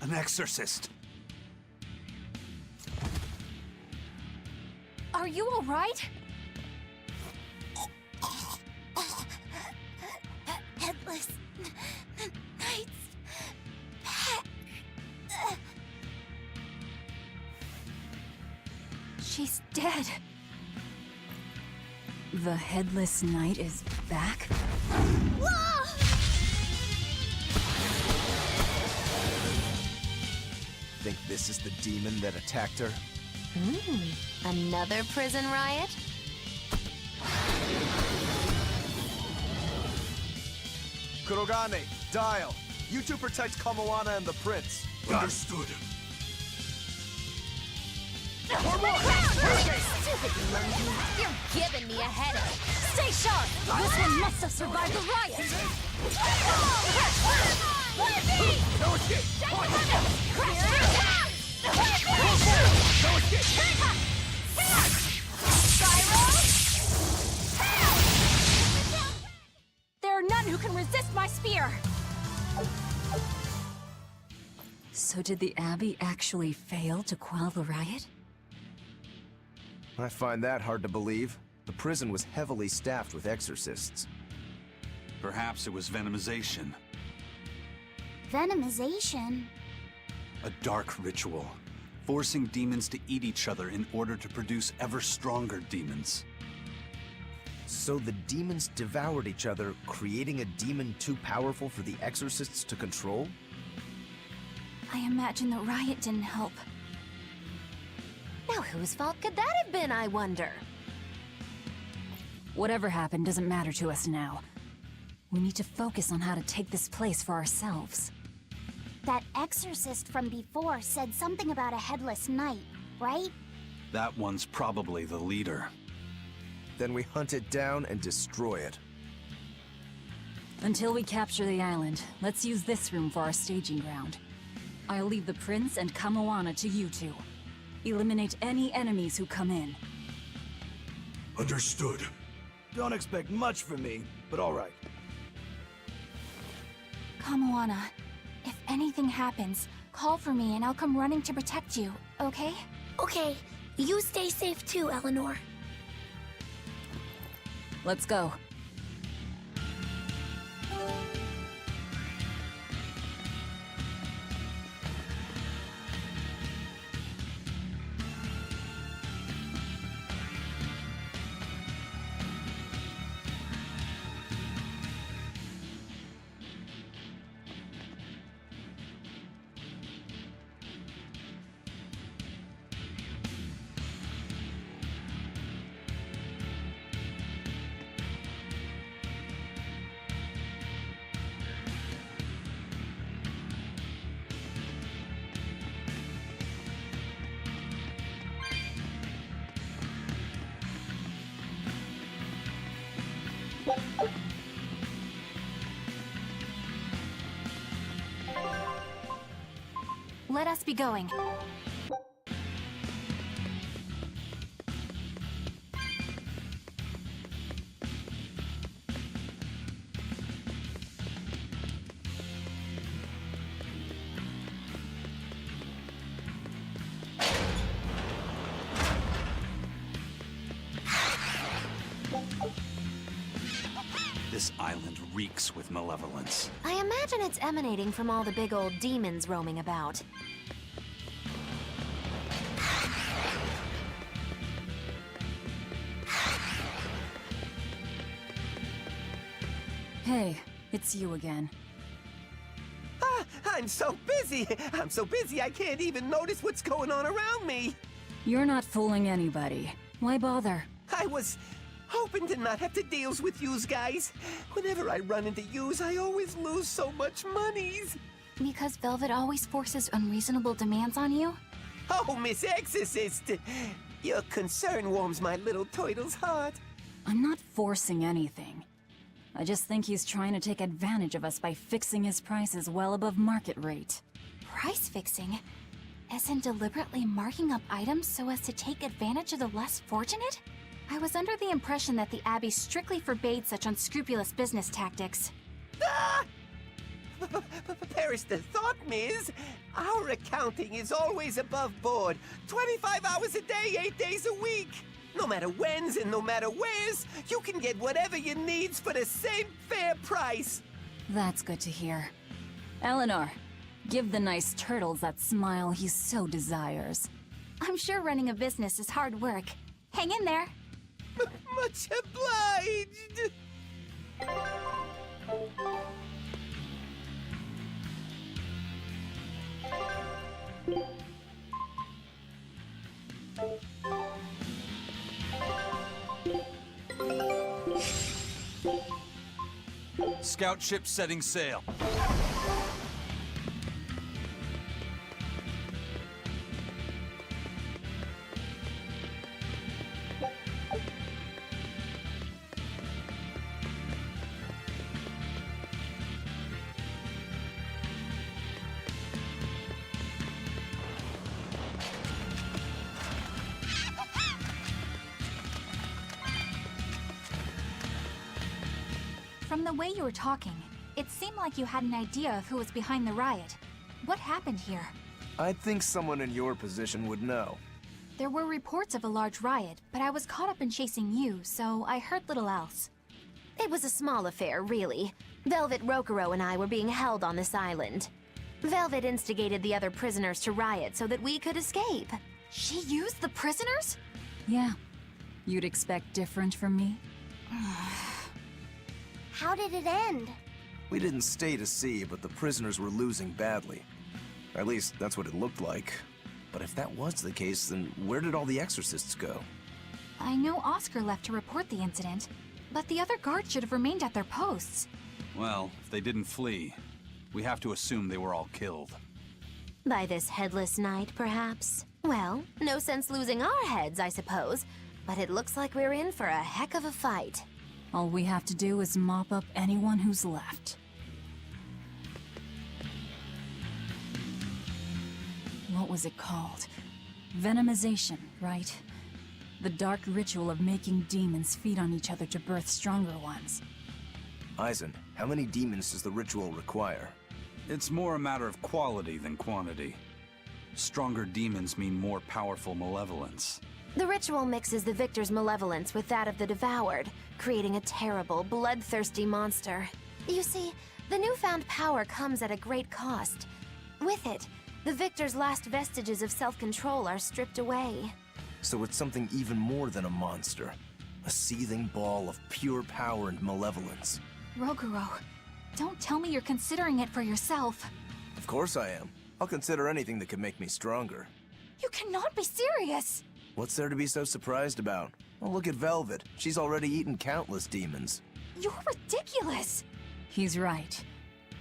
An exorcist! Are you all right? Headless Knight's back. She's dead. The Headless Knight is back? Think this is the demon that attacked her? Another prison riot? Kurogane, Dial. You two protect Kamoana and the prince. Understood. Stupid monkey! You're giving me a headache! Stay sharp! This one must have survived the riot! No escape! There are none who can resist my spear! So did the Abbey actually fail to quell the riot? I find that hard to believe. The prison was heavily staffed with exorcists. Perhaps it was venomization. Venomization? A dark ritual, forcing demons to eat each other in order to produce ever stronger demons. So the demons devoured each other, creating a demon too powerful for the exorcists to control? I imagine the riot didn't help. Now whose fault could that have been, I wonder? Whatever happened doesn't matter to us now. We need to focus on how to take this place for ourselves. That exorcist from before said something about a headless knight, right? That one's probably the leader. Then we hunt it down and destroy it. Until we capture the island, let's use this room for our staging ground. I'll leave the prince and Kamoana to you two. Eliminate any enemies who come in. Understood. Don't expect much from me, but all right. Kamoana, if anything happens, call for me and I'll come running to protect you, okay? Okay, you stay safe too, Eleanor. Let's go. Let us be going. This island reeks with malevolence. I imagine it's emanating from all the big old demons roaming about. Hey, it's you again. Ah, I'm so busy! I'm so busy I can't even notice what's going on around me! You're not fooling anybody. Why bother? I was hoping to not have to deal with yous guys. Whenever I run into yous, I always lose so much monies. Because Velvet always forces unreasonable demands on you? Oh, Miss Exorcist! Your concern warms my little turtle's heart. I'm not forcing anything. I just think he's trying to take advantage of us by fixing his prices well above market rate. Price fixing? As in deliberately marking up items so as to take advantage of the less fortunate? I was under the impression that the Abbey strictly forbade such unscrupulous business tactics. Ah! Perish the thought, Miss. Our accounting is always above board. 25 hours a day, 8 days a week. No matter whens and no matter wheres, you can get whatever you needs for the same fair price. That's good to hear. Eleanor, give the nice turtles that smile he so desires. I'm sure running a business is hard work. Hang in there. Much obliged. Scout ship setting sail. From the way you were talking, it seemed like you had an idea of who was behind the riot. What happened here? I'd think someone in your position would know. There were reports of a large riot, but I was caught up in chasing you, so I heard little else. It was a small affair, really. Velvet Rokuro and I were being held on this island. Velvet instigated the other prisoners to riot so that we could escape. She used the prisoners? Yeah. You'd expect different from me? How did it end? We didn't stay to see, but the prisoners were losing badly. At least, that's what it looked like. But if that was the case, then where did all the exorcists go? I know Oscar left to report the incident, but the other guards should have remained at their posts. Well, if they didn't flee, we have to assume they were all killed. By this headless knight, perhaps? Well, no sense losing our heads, I suppose. But it looks like we're in for a heck of a fight. All we have to do is mop up anyone who's left. What was it called? Venomization, right? The dark ritual of making demons feed on each other to birth stronger ones. Eisen, how many demons does the ritual require? It's more a matter of quality than quantity. Stronger demons mean more powerful malevolence. The ritual mixes the victor's malevolence with that of the devoured, creating a terrible, bloodthirsty monster. You see, the newfound power comes at a great cost. With it, the victor's last vestiges of self-control are stripped away. So it's something even more than a monster. A seething ball of pure power and malevolence. Roguro, don't tell me you're considering it for yourself. Of course I am. I'll consider anything that could make me stronger. You cannot be serious! What's there to be so surprised about? Well, look at Velvet. She's already eaten countless demons. You're ridiculous! He's right.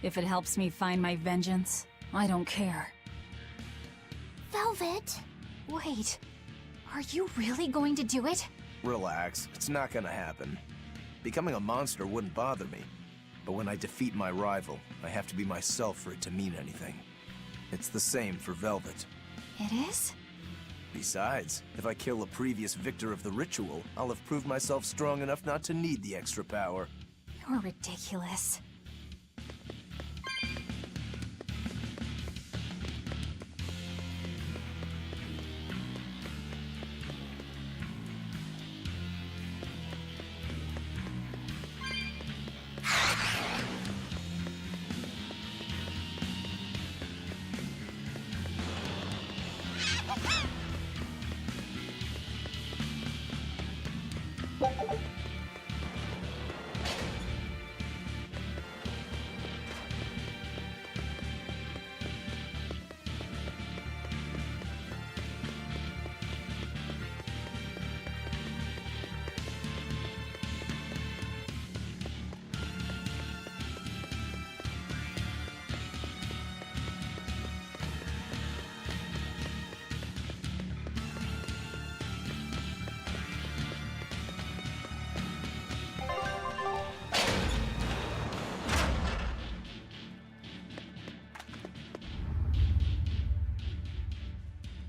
If it helps me find my vengeance, I don't care. Velvet? Wait, are you really going to do it? Relax, it's not gonna happen. Becoming a monster wouldn't bother me. But when I defeat my rival, I have to be myself for it to mean anything. It's the same for Velvet. It is? Besides, if I kill a previous victor of the ritual, I'll have proved myself strong enough not to need the extra power. You're ridiculous.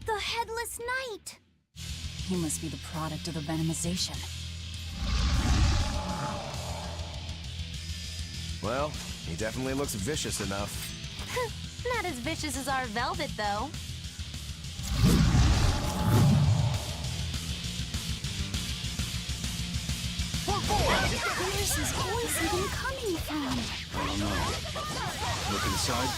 The Headless Knight! He must be the product of the venomization. Well, he definitely looks vicious enough. Not as vicious as our Velvet, though. Where's his voice even coming from? I don't know. Look inside.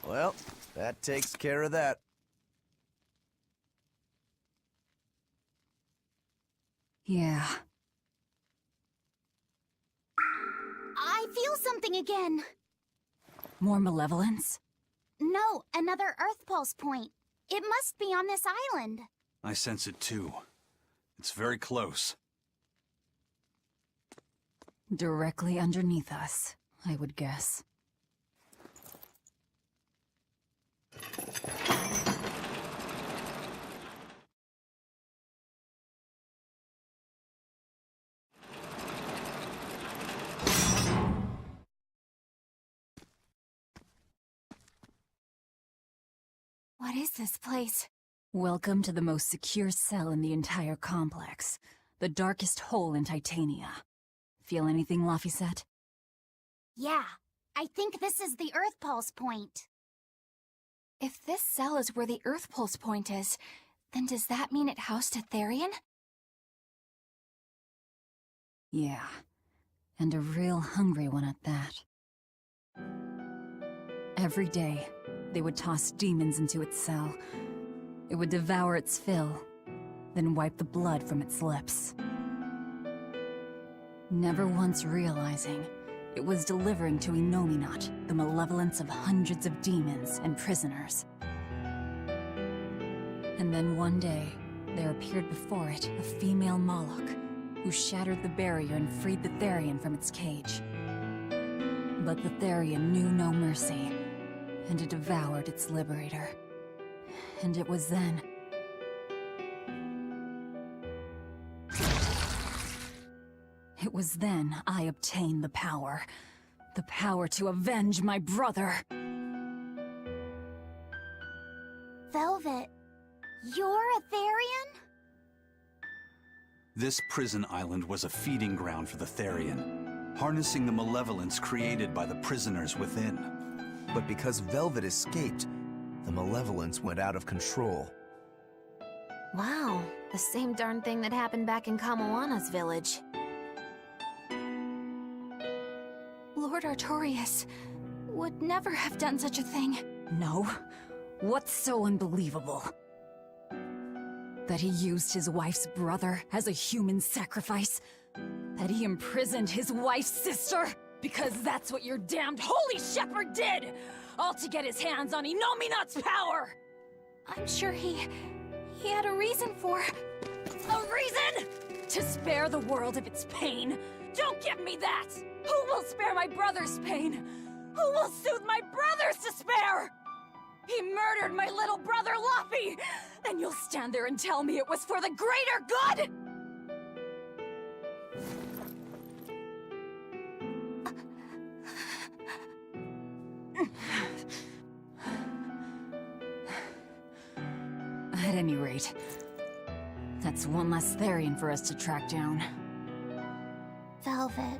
Well, that takes care of that. Yeah. I feel something again. More malevolence? No, another Earth Pulse point. It must be on this island. I sense it too. It's very close. Directly underneath us, I would guess. What is this place? Welcome to the most secure cell in the entire complex. The darkest hole in Titania. Feel anything, Laphicet? Yeah, I think this is the Earth Pulse point. If this cell is where the Earth Pulse point is, then does that mean it housed a Therian? Yeah. And a real hungry one at that. Every day, they would toss demons into its cell. It would devour its fill, then wipe the blood from its lips. Never once realizing, it was delivering to Inominat the malevolence of hundreds of demons and prisoners. And then one day, there appeared before it a female Moloch, who shattered the barrier and freed the Therian from its cage. But the Therian knew no mercy, and it devoured its liberator. And it was then... It was then I obtained the power. The power to avenge my brother. Velvet, you're a Therian? This prison island was a feeding ground for the Therian, harnessing the malevolence created by the prisoners within. But because Velvet escaped, the malevolence went out of control. Wow, the same darn thing that happened back in Kamoana's village. Lord Artorias would never have done such a thing. No? What's so unbelievable? That he used his wife's brother as a human sacrifice? That he imprisoned his wife's sister? Because that's what your damned Holy Shepherd did! All to get his hands on Inominat's power! I'm sure he had a reason for... A reason? To spare the world of its pain? Don't give me that! Who will spare my brother's pain? Who will soothe my brother's despair? He murdered my little brother Laffy! And you'll stand there and tell me it was for the greater good? At any rate, that's one less Therian for us to track down. Velvet.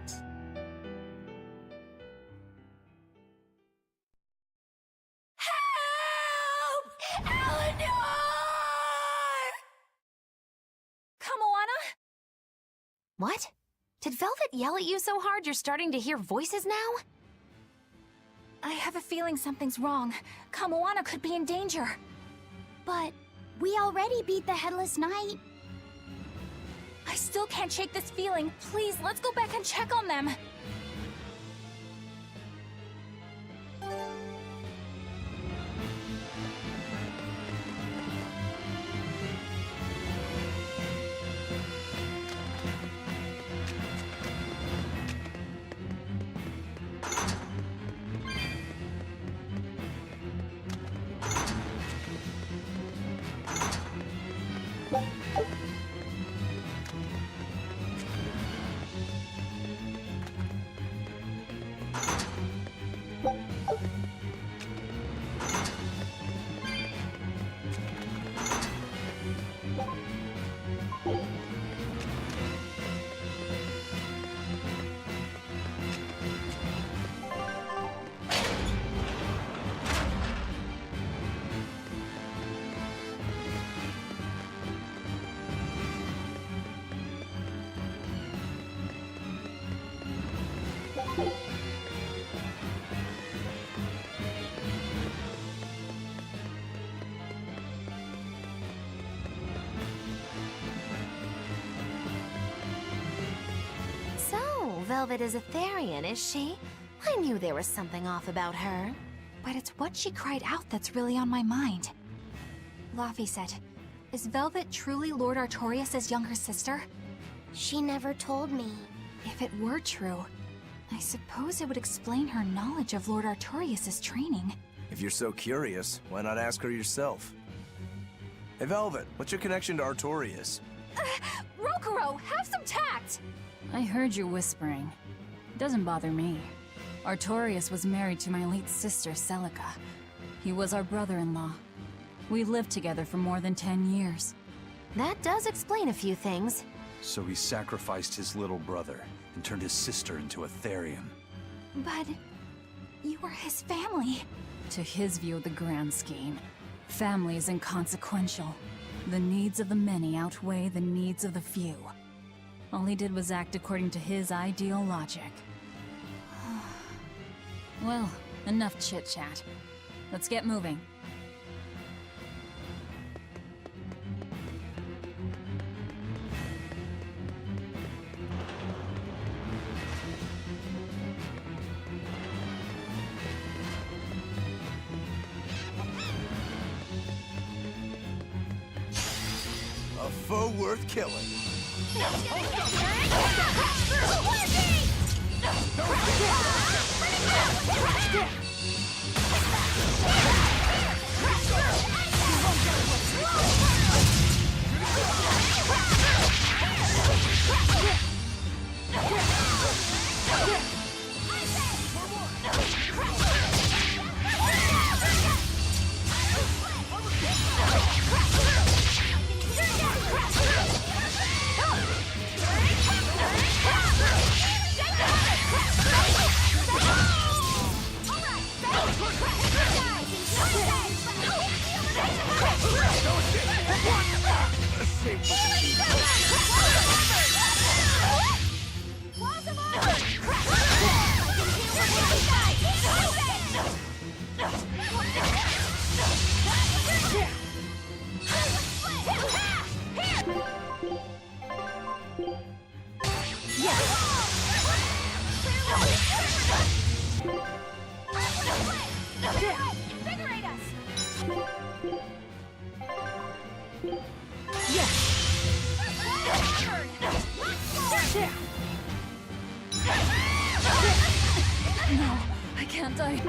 What? Did Velvet yell at you so hard you're starting to hear voices now? I have a feeling something's wrong. Kamoana could be in danger. But we already beat the Headless Knight. I still can't shake this feeling. Please, let's go back and check on them. So, Velvet is Etherian, is she? I knew there was something off about her. But it's what she cried out that's really on my mind. Laphicet, is Velvet truly Lord Artorias' younger sister? She never told me. If it were true, I suppose it would explain her knowledge of Lord Artorias' training. If you're so curious, why not ask her yourself? Hey, Velvet, what's your connection to Artorias? Rokuro, have some tact! I heard you whispering. It doesn't bother me. Artorias was married to my late sister, Celica. He was our brother-in-law. We lived together for more than 10 years. That does explain a few things. So he sacrificed his little brother and turned his sister into a Therian. But you were his family. To his view of the grand scheme, family is inconsequential. The needs of the many outweigh the needs of the few. All he did was act according to his ideal logic. Well, enough chit-chat. Let's get moving. A foe worth killing. No, I can't die.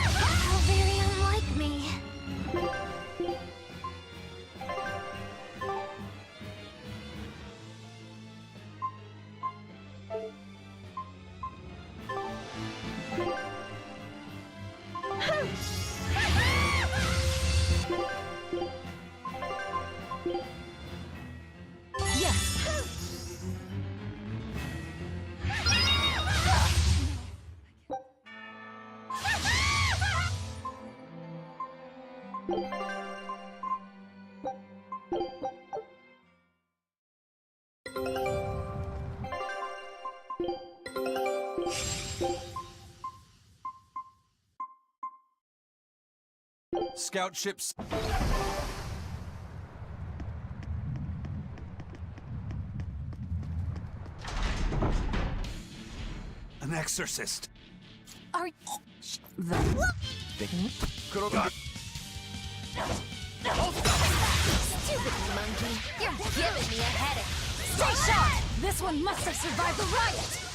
How very unlike me. Scout ships. An exorcist. Are Stupid monkey! You're giving me a headache! Stay sharp! This one must have survived the riot!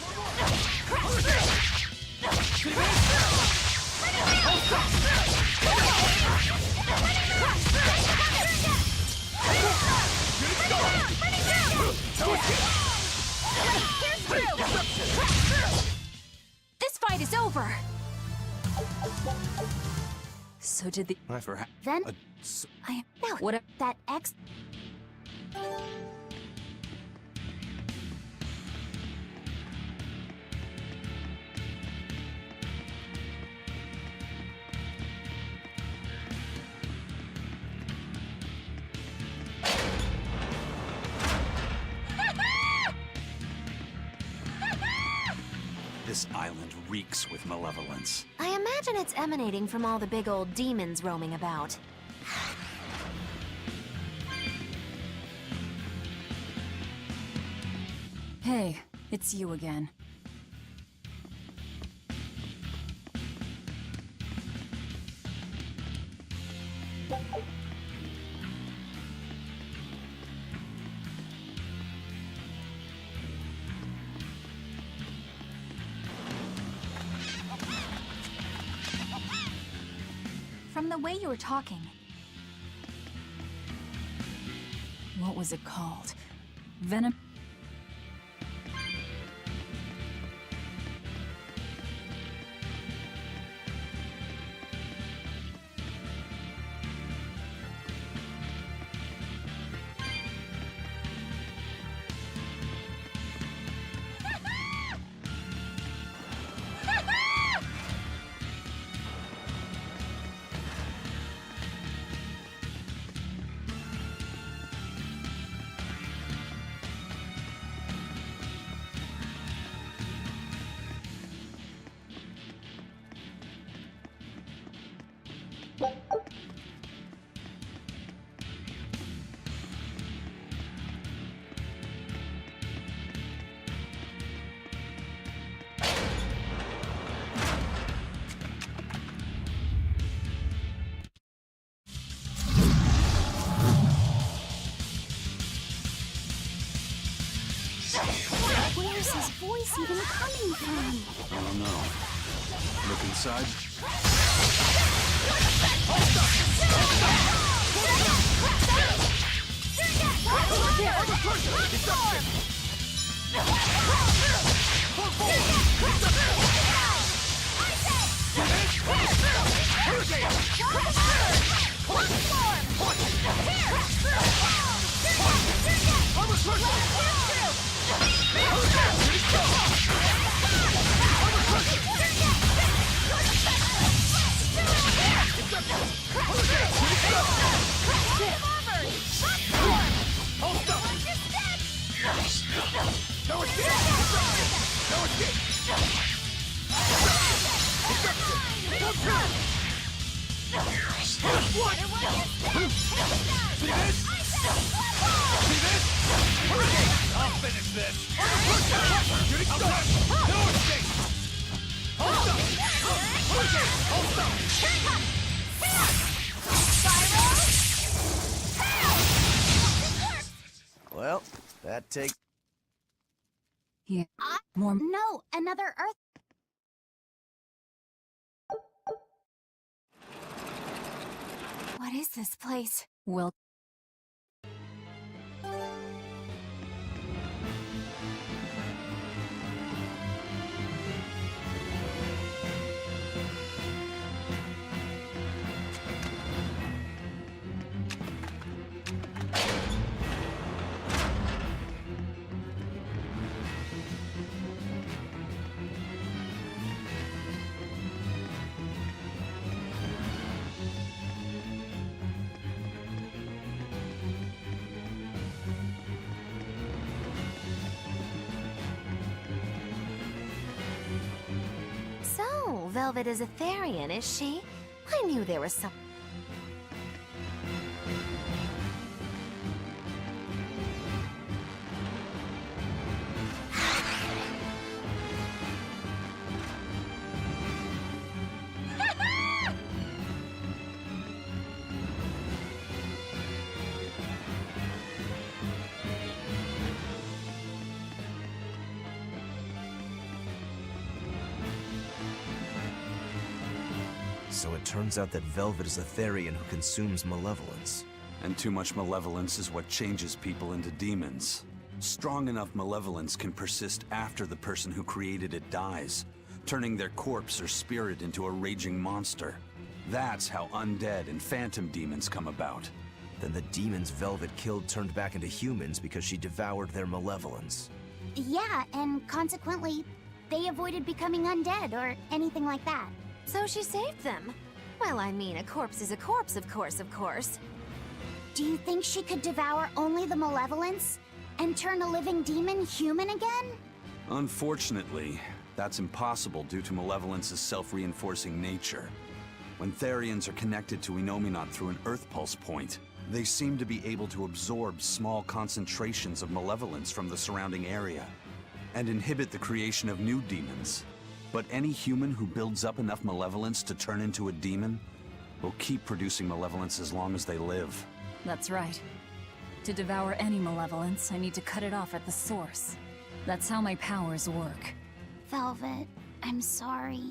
This fight is over! So did the... Then... I... No, What that X... This island reeks with malevolence. I imagine it's emanating from all the big old demons roaming about. Hey, it's you again. From the way you were talking, What was it called? Venom? where's his voice even coming from? I don't know. Look inside. Well, that takes... Yeah. More... No, another Earth... What is this place? Well... So, Velvet is Etherian, is she? I knew there was some... So it turns out that Velvet is a Therian who consumes malevolence. And too much malevolence is what changes people into demons. Strong enough malevolence can persist after the person who created it dies, turning their corpse or spirit into a raging monster. That's how undead and phantom demons come about. Then the demons Velvet killed turned back into humans because she devoured their malevolence. Yeah, and consequently, they avoided becoming undead or anything like that. So she saved them. Well, I mean, a corpse is a corpse, of course. Do you think she could devour only the malevolence and turn a living demon human again? Unfortunately, that's impossible due to malevolence's self-reinforcing nature. When Therians are connected to Enominat through an Earth Pulse point, they seem to be able to absorb small concentrations of malevolence from the surrounding area and inhibit the creation of new demons. But any human who builds up enough malevolence to turn into a demon will keep producing malevolence as long as they live. That's right. To devour any malevolence, I need to cut it off at the source. That's how my powers work. Velvet, I'm sorry.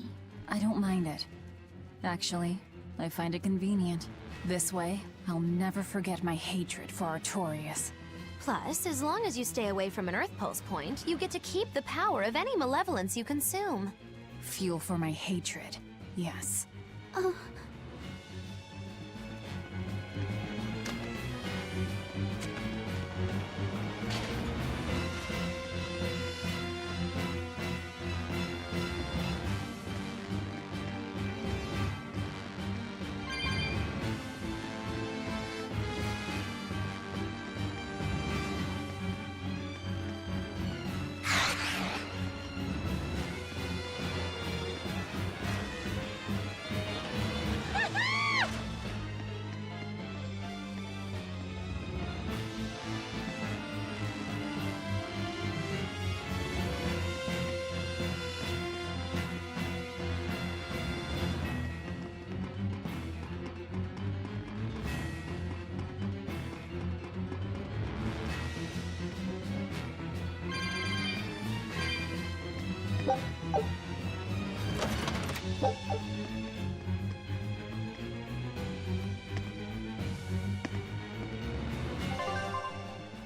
I don't mind it. Actually, I find it convenient. This way, I'll never forget my hatred for Artorias. Plus, as long as you stay away from an Earth Pulse point, you get to keep the power of any malevolence you consume. Fuel for my hatred, yes.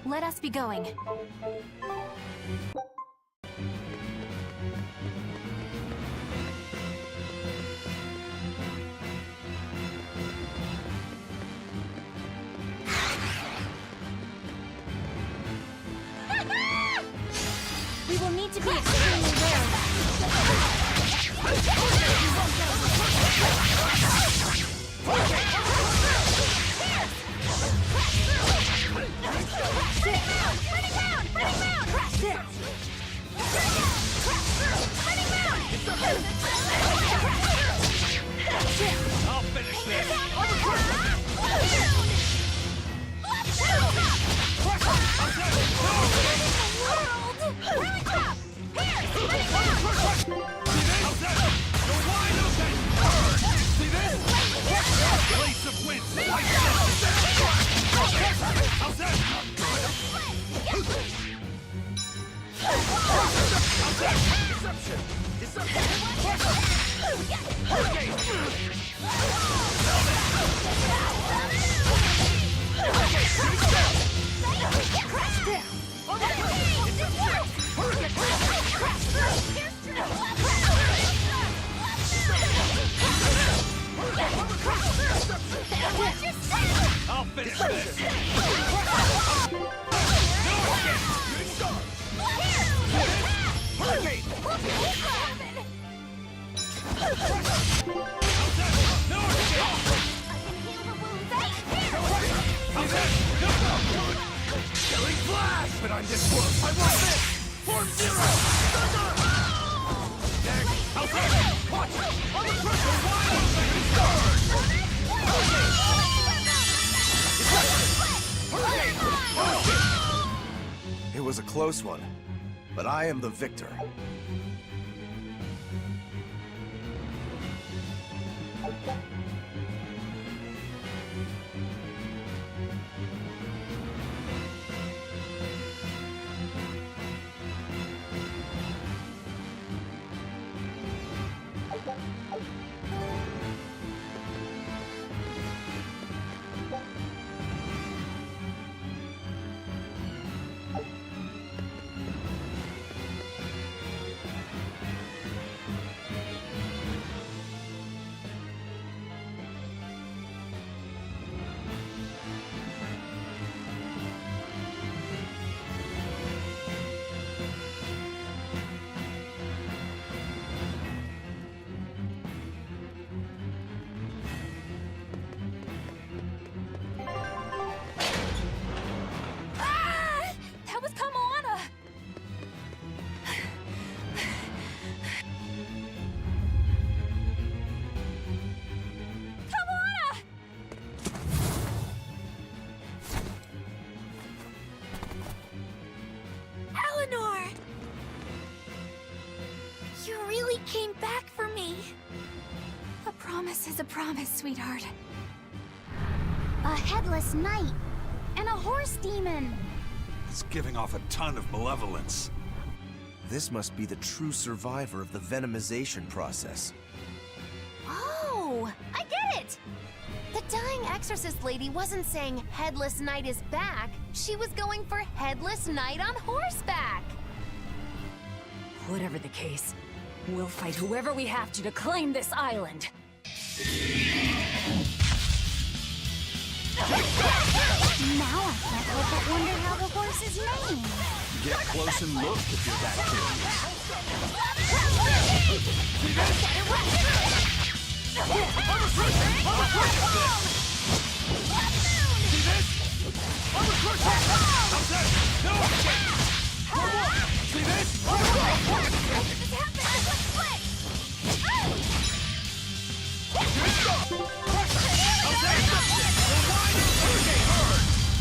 Let us be going. We will need to be extremely wary. I'll finish this! I'll finish this! Killing flash! But I'm this close! I want this! Form zero! Thunder! Watch it! On the pressure! It was a close one, but I am the victor. You really came back for me. A promise is a promise, sweetheart. A headless knight and a horse demon. It's giving off a ton of malevolence. This must be the true survivor of the venomization process. Oh, I get it! The dying exorcist lady wasn't saying Headless Knight is back. She was going for Headless Knight on horseback. Whatever the case, we'll fight whoever we have to claim this island. Now I can't help but wonder how the horse is named. Get close and look if you're that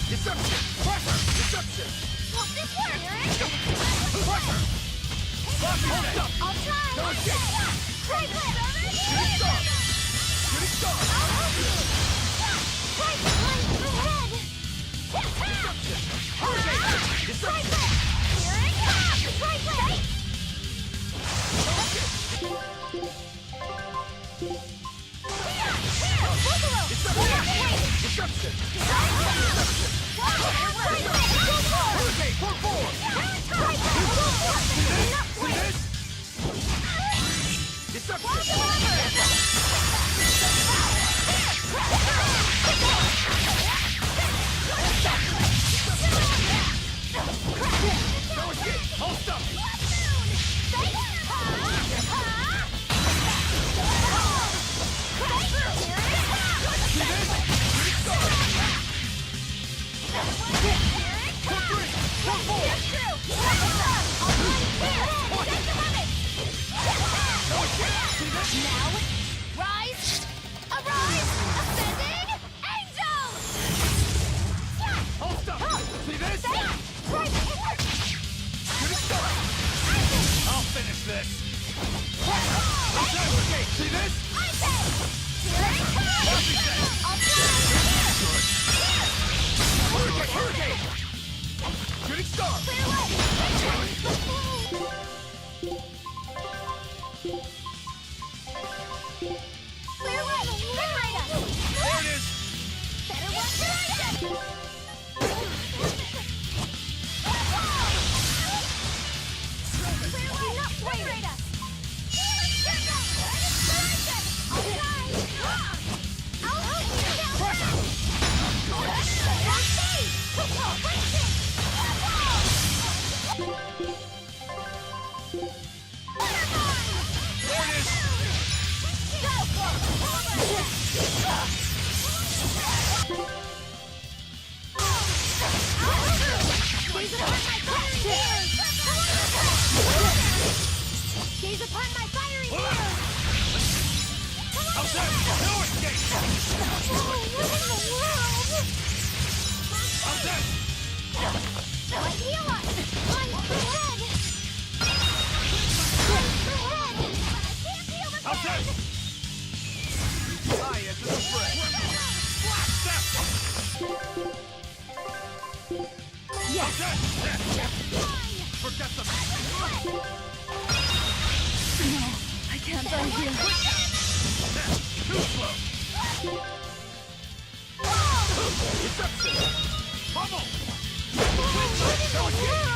Deception! Pressure! Deception! Won't this work? Pressure! Hold up! I'll try! No escape! Right clip! Shooting star! Shooting star! I'll help you! Right clip! Ahead! Deception! Hurricane! Right Deception! clip! Here it comes! Right clip! Here! Buffalo! Deception! Deception! Deception! Hurricane! Full forward! See this? Deception! No escape! Hold up! Now, rise! Arise! Ascending angel! Hold up! See this? Right! Shooting star! I'll finish this! Okay, see this? Here it comes! I'll try! Hurricane! Shooting star! Clear way! Clear way! Liberate us! There it is! Better work than I did! Clear way! Liberate us! I'll try! I'll help you down! Gaze upon my fiery mirror! How's that? No escape! What in the world? How's that? My healer! My head! How's that? I am the threat! Blast that! Yes! Forget the... No, I can't die here. Too slow! Deception! Bubble!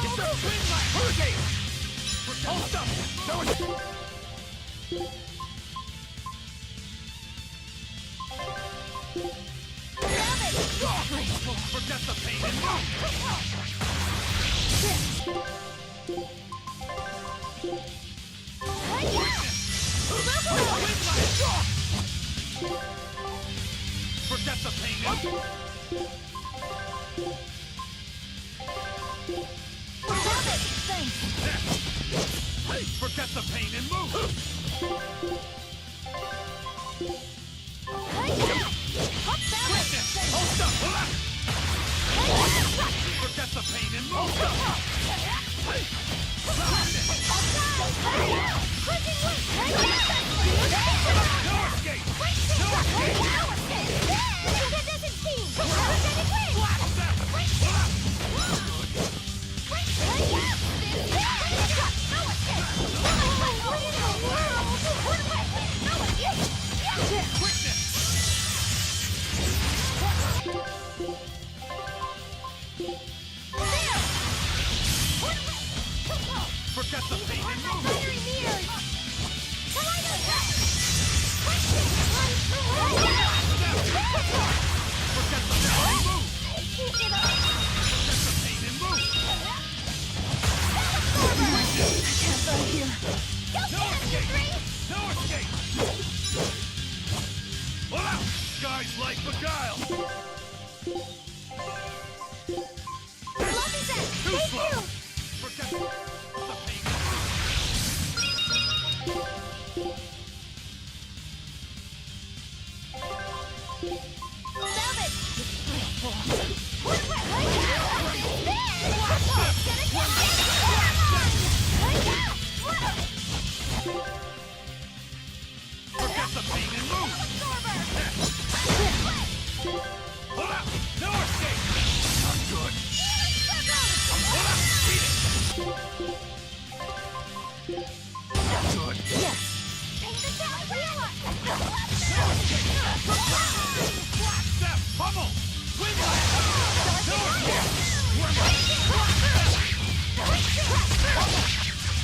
Deception! Hurricane! Hold up! No escape! Forget the pain and move! Forget the pain and move! Forget the pain and move! Hold up! Forget the pain and move! Good. Black Step! Pummel! Twin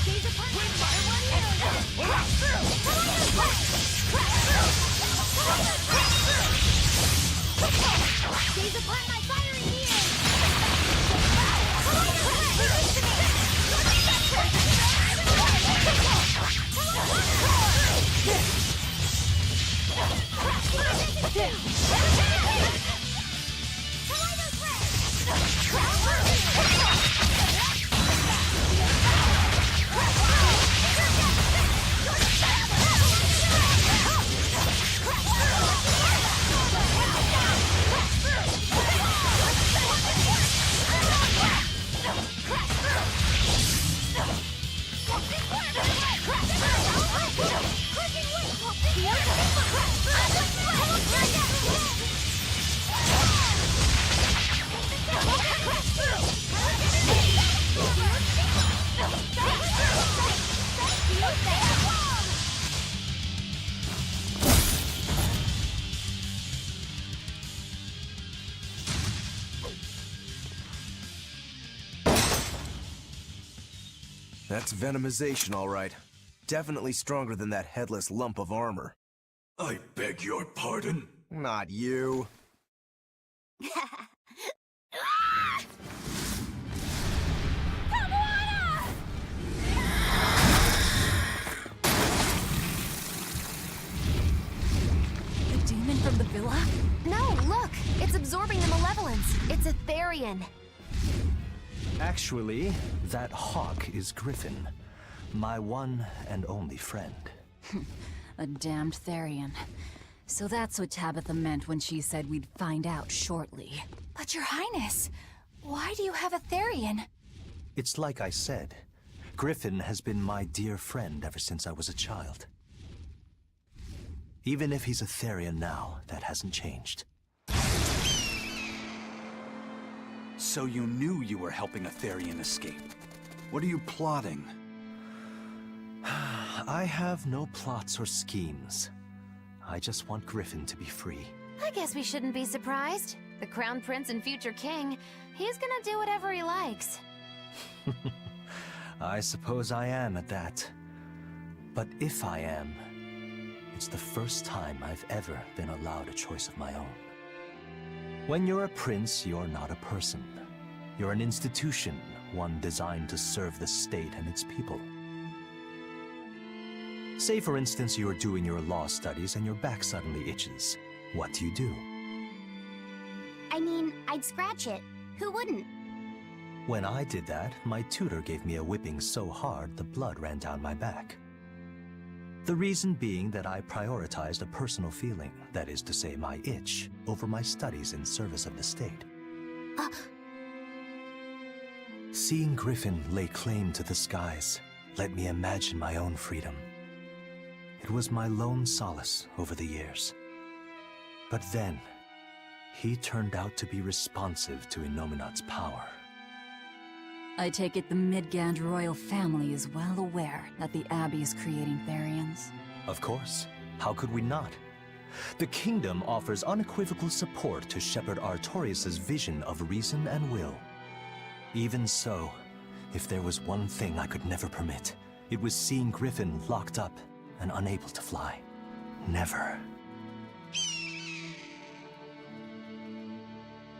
Gaze upon my fiery ears! That's venomization, all right. Definitely stronger than that headless lump of armor. I beg your pardon? Not you. The demon from the villa? No, look! It's absorbing the malevolence. It's a Therian. Actually, that hawk is Griffin, my one and only friend. A damned Therian. So that's what Tabitha meant when she said we'd find out shortly. But Your Highness, why do you have a Therian? It's like I said, Griffin has been my dear friend ever since I was a child. Even if he's a Therian now, that hasn't changed. So you knew you were helping a Therian escape. What are you plotting? I have no plots or schemes. I just want Griffin to be free. I guess we shouldn't be surprised. The Crown Prince and future king, he's gonna do whatever he likes. I suppose I am at that. But if I am, it's the first time I've ever been allowed a choice of my own. When you're a prince, you're not a person. You're an institution, one designed to serve the state and its people. Say, for instance, you're doing your law studies and your back suddenly itches. What do? I mean, I'd scratch it. Who wouldn't? When I did that, my tutor gave me a whipping so hard the blood ran down my back. The reason being that I prioritized a personal feeling, that is to say my itch, over my studies in service of the state. Seeing Griffin lay claim to the skies let me imagine my own freedom. It was my lone solace over the years. But then, he turned out to be responsive to Innominat's power. I take it the Midgand royal family is well aware that the Abbey is creating Therians. Of course. How could we not? The kingdom offers unequivocal support to Shepherd Artorius' vision of reason and will. Even so, if there was one thing I could never permit, it was seeing Griffin locked up and unable to fly. Never.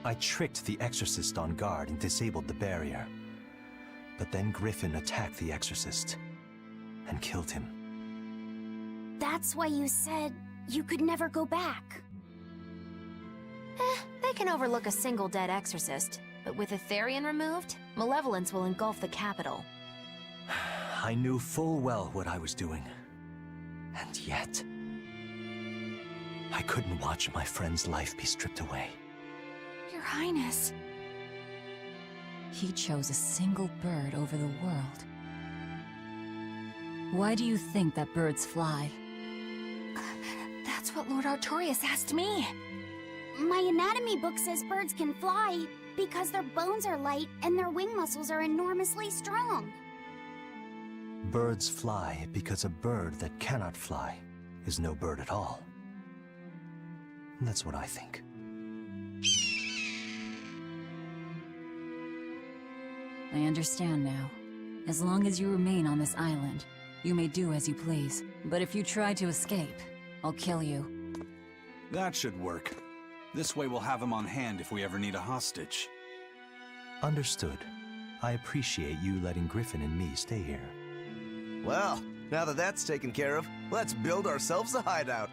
I tricked the Exorcist on guard and disabled the barrier. But then Griffin attacked the Exorcist and killed him. That's why you said you could never go back. They can overlook a single dead Exorcist, but with a Therian removed, malevolence will engulf the capital. I knew full well what I was doing. And yet, I couldn't watch my friend's life be stripped away. Your Highness. He chose a single bird over the world. Why do you think that birds fly? That's what Lord Artorius asked me. My anatomy book says birds can fly because their bones are light and their wing muscles are enormously strong. Birds fly because a bird that cannot fly is no bird at all. That's what I think. I understand now. As long as you remain on this island, you may do as you please. But if you try to escape, I'll kill you. That should work. This way we'll have him on hand if we ever need a hostage. Understood. I appreciate you letting Griffin and me stay here. Well, now that that's taken care of, let's build ourselves a hideout.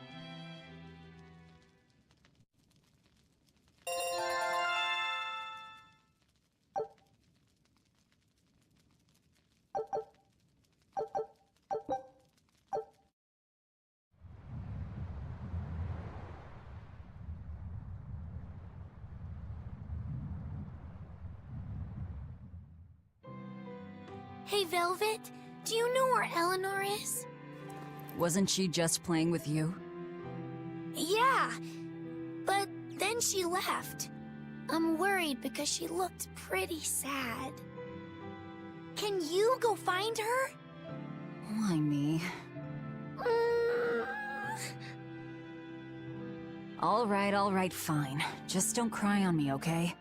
Hey, Velvet, do you know where Eleanor is? Wasn't she just playing with you? Yeah, but then she left. I'm worried because she looked pretty sad. Can you go find her? Why me? All right, fine. Just don't cry on me, okay?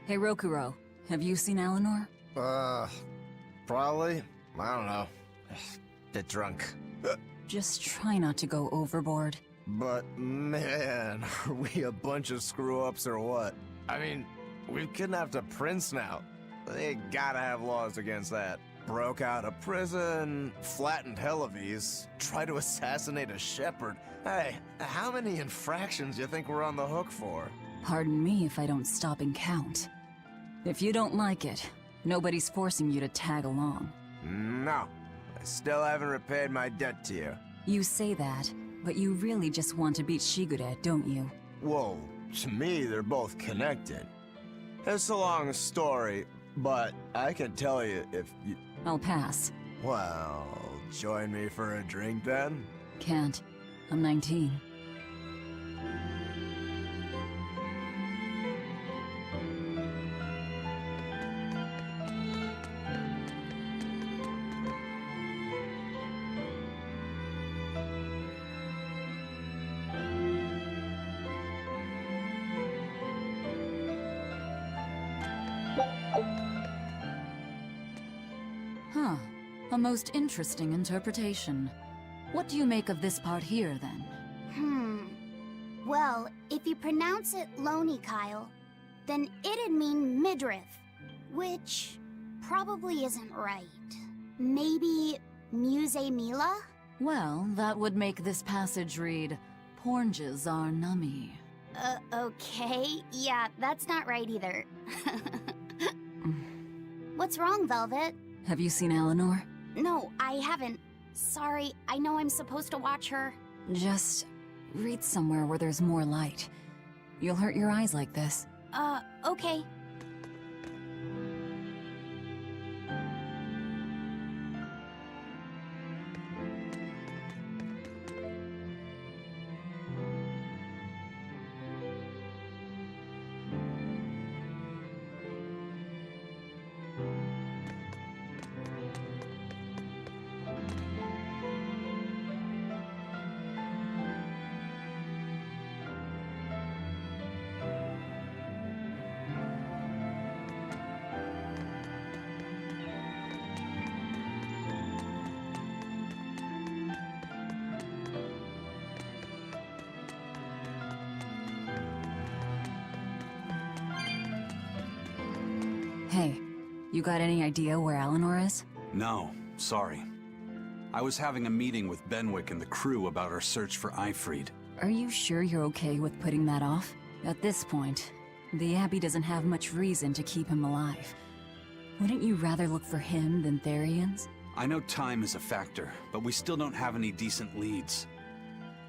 Hey, Rokuro, have you seen Eleanor? Probably. I don't know. Bit drunk. Just try not to go overboard. But man, are we a bunch of screw-ups or what? I mean, we've kidnapped a prince now. They gotta have laws against that. Broke out of prison, flattened Helavies, tried to assassinate a shepherd. Hey, how many infractions do you think we're on the hook for? Pardon me if I don't stop and count. If you don't like it, nobody's forcing you to tag along. No. I still haven't repaid my debt to you. You say that, but you really just want to beat Shigure, don't you? Whoa, to me they're both connected. It's a long story, but I can tell you if you... I'll pass. Well, join me for a drink then? Can't. I'm 19. Huh. A most interesting interpretation. What do you make of this part here, then? Well, if you pronounce it Loney Kyle, then it'd mean midriff, which probably isn't right. Maybe Muse Mila? Well, that would make this passage read, Pornges are nummy. Okay. Yeah, that's not right either. What's wrong, Velvet? Have you seen Eleanor? No, I haven't. Sorry, I know I'm supposed to watch her. Just read somewhere where there's more light. You'll hurt your eyes like this. Okay. Hey, you got any idea where Eleanor is? No, sorry. I was having a meeting with Benwick and the crew about our search for Ifried. Are you sure you're okay with putting that off? At this point, the Abbey doesn't have much reason to keep him alive. Wouldn't you rather look for him than Therians? I know time is a factor, but we still don't have any decent leads.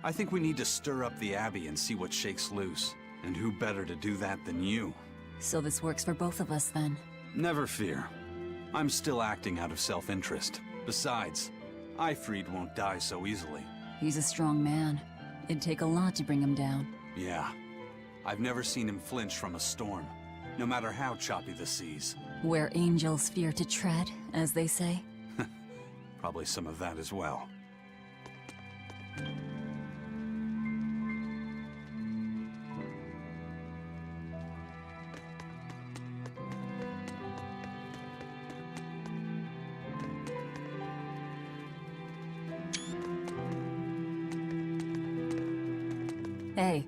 I think we need to stir up the Abbey and see what shakes loose. And who better to do that than you? So this works for both of us, then? Never fear. I'm still acting out of self-interest. Besides, Ifried won't die so easily. He's a strong man. It'd take a lot to bring him down. Yeah. I've never seen him flinch from a storm, no matter how choppy the seas. Where angels fear to tread, as they say. Probably some of that as well. Hey,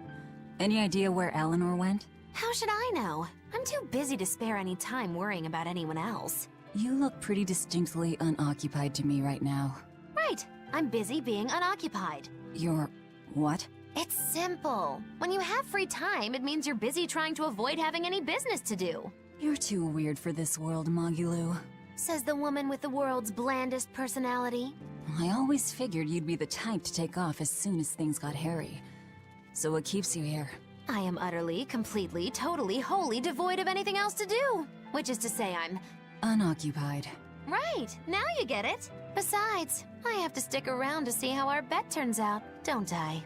any idea where Eleanor went? How should I know? I'm too busy to spare any time worrying about anyone else. You look pretty distinctly unoccupied to me right now. Right. I'm busy being unoccupied. You're... what? It's simple. When you have free time, it means you're busy trying to avoid having any business to do. You're too weird for this world, Magilou. Says the woman with the world's blandest personality. I always figured you'd be the type to take off as soon as things got hairy. So what keeps you here? I am utterly, completely, totally, wholly devoid of anything else to do. Which is to say I'm... Unoccupied. Right, now you get it. Besides, I have to stick around to see how our bet turns out, don't I?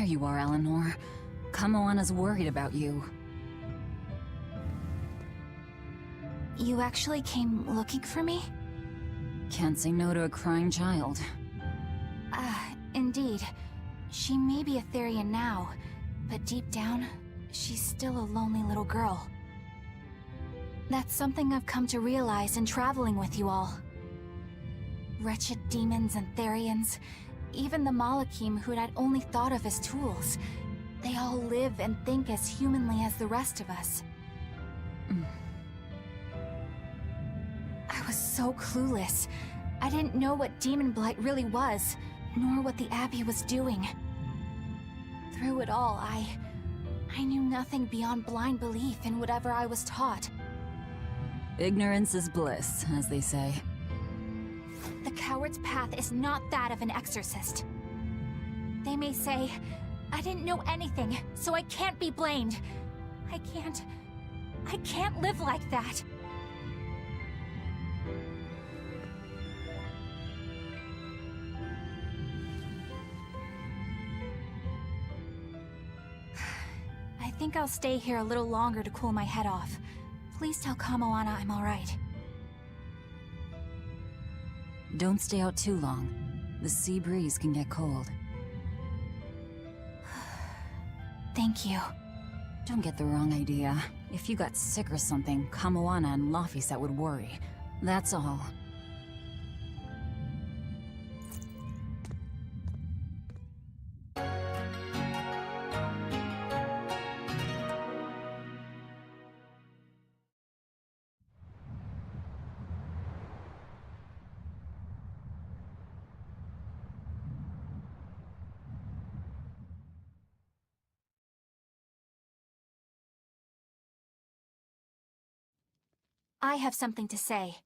There you are, Eleanor. Kamoana's worried about you. You actually came looking for me? Can't say no to a crying child. Indeed. She may be a Therian now, but deep down, she's still a lonely little girl. That's something I've come to realize in traveling with you all. Wretched demons and Therians, even the Malakim who'd I'd only thought of as tools, they all live and think as humanly as the rest of us. I was so clueless. I didn't know what Demon Blight really was, nor what the Abbey was doing. Through it all, I knew nothing beyond blind belief in whatever I was taught. Ignorance is bliss, as they say. The coward's path is not that of an exorcist. They may say, I didn't know anything, so I can't be blamed. I can't live like that. I think I'll stay here a little longer to cool my head off. Please tell Kamoana I'm alright. Don't stay out too long. The sea breeze can get cold. Thank you. Don't get the wrong idea. If you got sick or something, Kamoana and Laphicet would worry. That's all. I have something to say.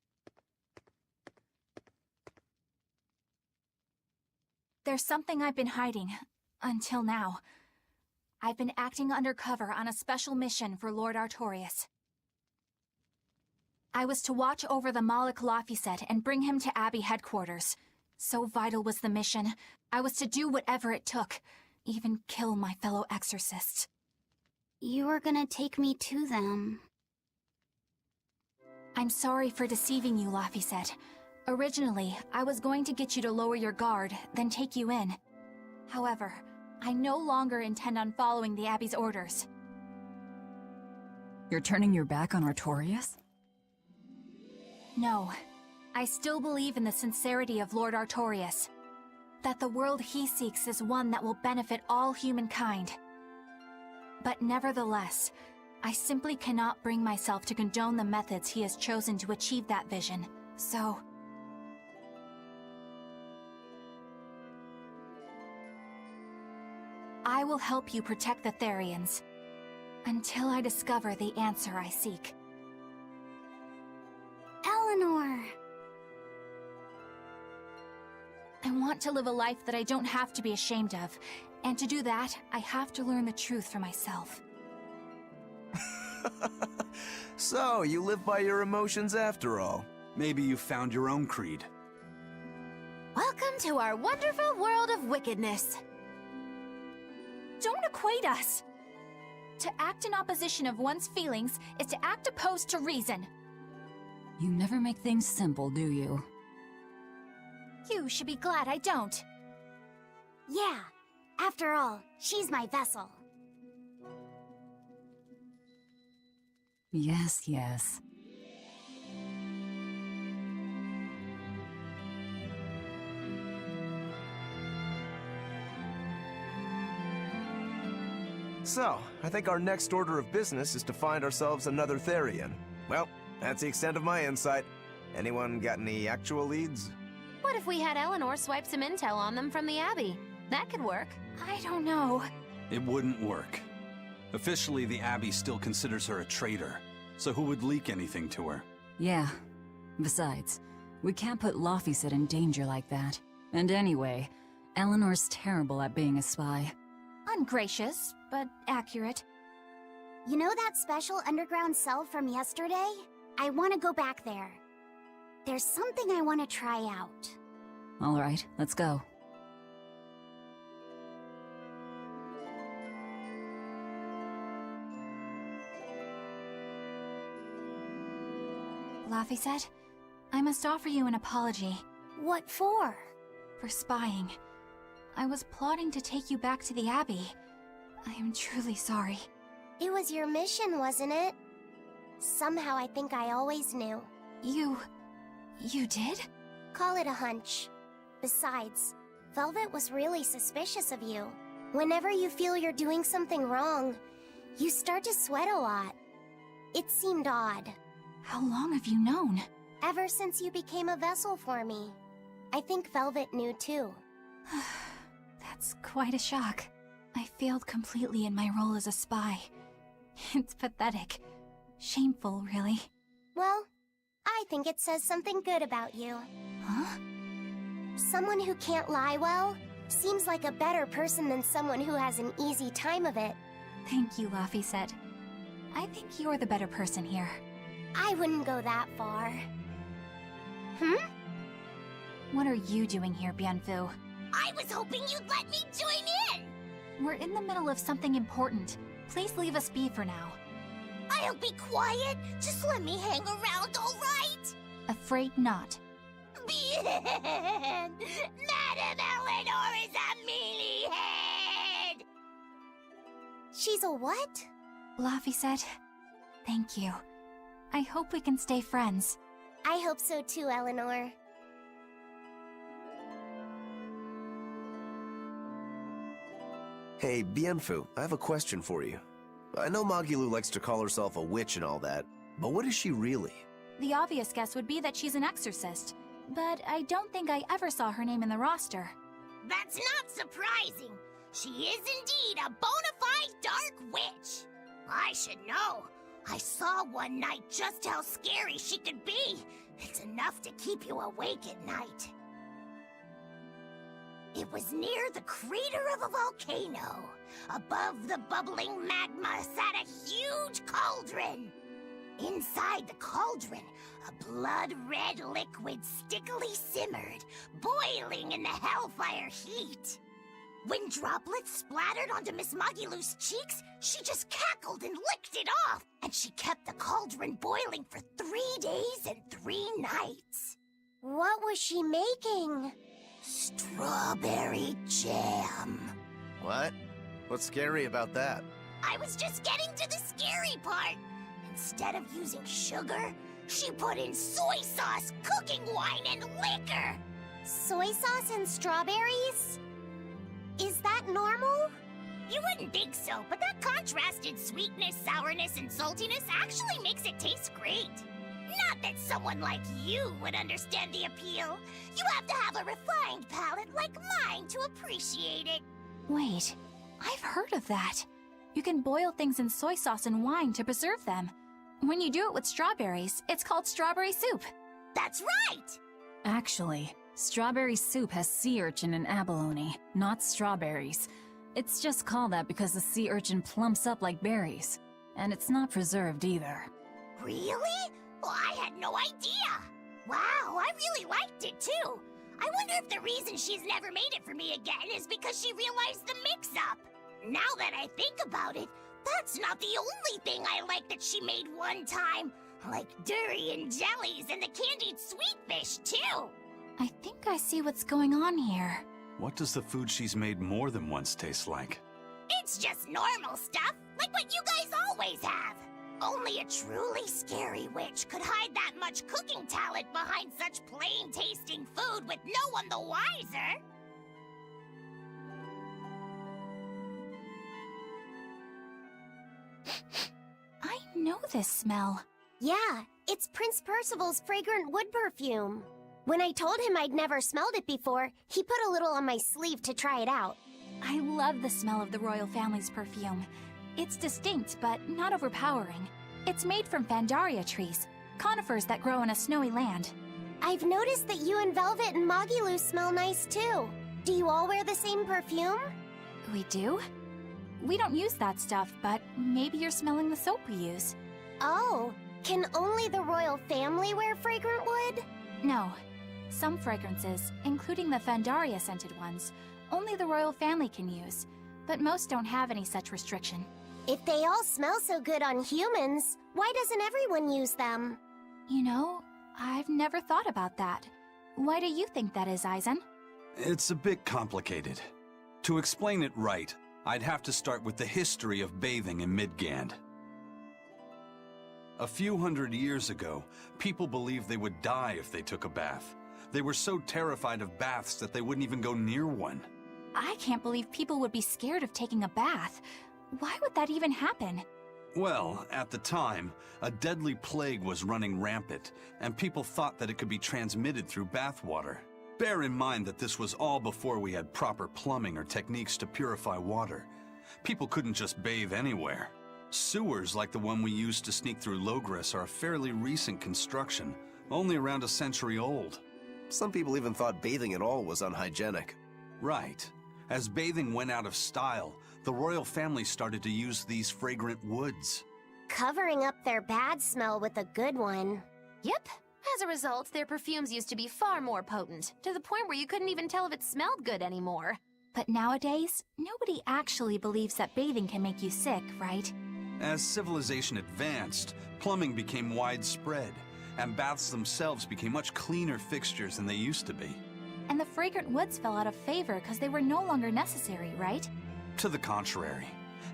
There's something I've been hiding, until now. I've been acting undercover on a special mission for Lord Artorias. I was to watch over the Malik Laphicet and bring him to Abbey headquarters. So vital was the mission, I was to do whatever it took, even kill my fellow exorcists. You were gonna take me to them. I'm sorry for deceiving you, Laphicet. Originally, I was going to get you to lower your guard, then take you in. However, I no longer intend on following the Abbey's orders. You're turning your back on Artorias? No. I still believe in the sincerity of Lord Artorias. That the world he seeks is one that will benefit all humankind. But nevertheless, I simply cannot bring myself to condone the methods he has chosen to achieve that vision, so... I will help you protect the Therians, until I discover the answer I seek. Eleanor! I want to live a life that I don't have to be ashamed of, and to do that, I have to learn the truth for myself. So, you live by your emotions after all. Maybe you found your own creed. Welcome to our wonderful world of wickedness. Don't equate us! To act in opposition of one's feelings is to act opposed to reason. You never make things simple, do you? You should be glad I don't. Yeah. After all, she's my vessel. Yes, yes. So, I think our next order of business is to find ourselves another Therian. Well, that's the extent of my insight. Anyone got any actual leads? What if we had Eleanor swipe some intel on them from the Abbey? That could work. I don't know. It wouldn't work. Officially, the Abbey still considers her a traitor, so who would leak anything to her? Yeah. Besides, we can't put Laphicet in danger like that. And anyway, Eleanor's terrible at being a spy. Ungracious, but accurate. You know that special underground cell from yesterday? I want to go back there. There's something I want to try out. All right, let's go. Laphicet, I must offer you an apology. What for? For spying. I was plotting to take you back to the Abbey. I am truly sorry. It was your mission, wasn't it? Somehow I think I always knew. You did? Call it a hunch. Besides, Velvet was really suspicious of you. Whenever you feel you're doing something wrong, you start to sweat a lot. It seemed odd. How long have you known? Ever since you became a vessel for me. I think Velvet knew too. That's quite a shock. I failed completely in my role as a spy. It's pathetic. Shameful, really. Well, I think it says something good about you. Huh? Someone who can't lie well seems like a better person than someone who has an easy time of it. Thank you, Laphicet. I think you're the better person here. I wouldn't go that far. What are you doing here, Bienfu? I was hoping you'd let me join in! We're in the middle of something important. Please leave us be for now. I'll be quiet. Just let me hang around, all right? Afraid not. Bien! Madame Eleanor is a mealyhead! She's a what? Laphicet, thank you. I hope we can stay friends. I hope so too, Eleanor. Hey, Bienfu, I have a question for you. I know Magilou likes to call herself a witch and all that, but what is she really? The obvious guess would be that she's an exorcist, but I don't think I ever saw her name in the roster. That's not surprising. She is indeed a bona fide dark witch. I should know. I saw one night just how scary she could be. It's enough to keep you awake at night. It was near the crater of a volcano. Above the bubbling magma sat a huge cauldron. Inside the cauldron, a blood-red liquid stickily simmered, boiling in the hellfire heat. When droplets splattered onto Miss Magilou's cheeks, she just cackled and licked it off, and she kept the cauldron boiling for 3 days and 3 nights. What was she making? Strawberry jam. What? What's scary about that? I was just getting to the scary part. Instead of using sugar, she put in soy sauce, cooking wine, and liquor. Soy sauce and strawberries? Is that normal? You wouldn't think so, but that contrasted sweetness, sourness, and saltiness actually makes it taste great. Not that someone like you would understand the appeal. You have to have a refined palate like mine to appreciate it. Wait, I've heard of that. You can boil things in soy sauce and wine to preserve them. When you do it with strawberries, it's called strawberry soup. That's right! Actually, strawberry soup has sea urchin and abalone, not strawberries. It's just called that because the sea urchin plumps up like berries. And it's not preserved either. Really? Well, I had no idea. Wow, I really liked it too. I wonder if the reason she's never made it for me again is because she realized the mix-up. Now that I think about it, that's not the only thing I like that she made one time. Like durian jellies and the candied sweet fish too. I think I see what's going on here. What does the food she's made more than once taste like? It's just normal stuff, like what you guys always have. Only a truly scary witch could hide that much cooking talent behind such plain-tasting food with no one the wiser. I know this smell. Yeah, it's Prince Percival's fragrant wood perfume. When I told him I'd never smelled it before, he put a little on my sleeve to try it out. I love the smell of the royal family's perfume. It's distinct, but not overpowering. It's made from Pandaria trees, conifers that grow in a snowy land. I've noticed that you and Velvet and Magilou smell nice too. Do you all wear the same perfume? We do? We don't use that stuff, but maybe you're smelling the soap we use. Oh, can only the royal family wear fragrant wood? No. Some fragrances, including the Pandaria scented ones, only the royal family can use, but most don't have any such restriction. If they all smell so good on humans, why doesn't everyone use them? You know, I've never thought about that. Why do you think that is, Aizen? It's a bit complicated. To explain it right, I'd have to start with the history of bathing in Midgand. A few hundred years ago, people believed they would die if they took a bath. They were so terrified of baths that they wouldn't even go near one. I can't believe people would be scared of taking a bath. Why would that even happen? Well, at the time, a deadly plague was running rampant, and people thought that it could be transmitted through bathwater. Bear in mind that this was all before we had proper plumbing or techniques to purify water. People couldn't just bathe anywhere. Sewers like the one we used to sneak through Logres are a fairly recent construction, only around a century old. Some people even thought bathing at all was unhygienic. Right. As bathing went out of style, the royal family started to use these fragrant woods. Covering up their bad smell with a good one. Yep. As a result, their perfumes used to be far more potent, to the point where you couldn't even tell if it smelled good anymore. But nowadays, nobody actually believes that bathing can make you sick, right? As civilization advanced, plumbing became widespread, and baths themselves became much cleaner fixtures than they used to be. And the fragrant woods fell out of favor because they were no longer necessary, right? To the contrary,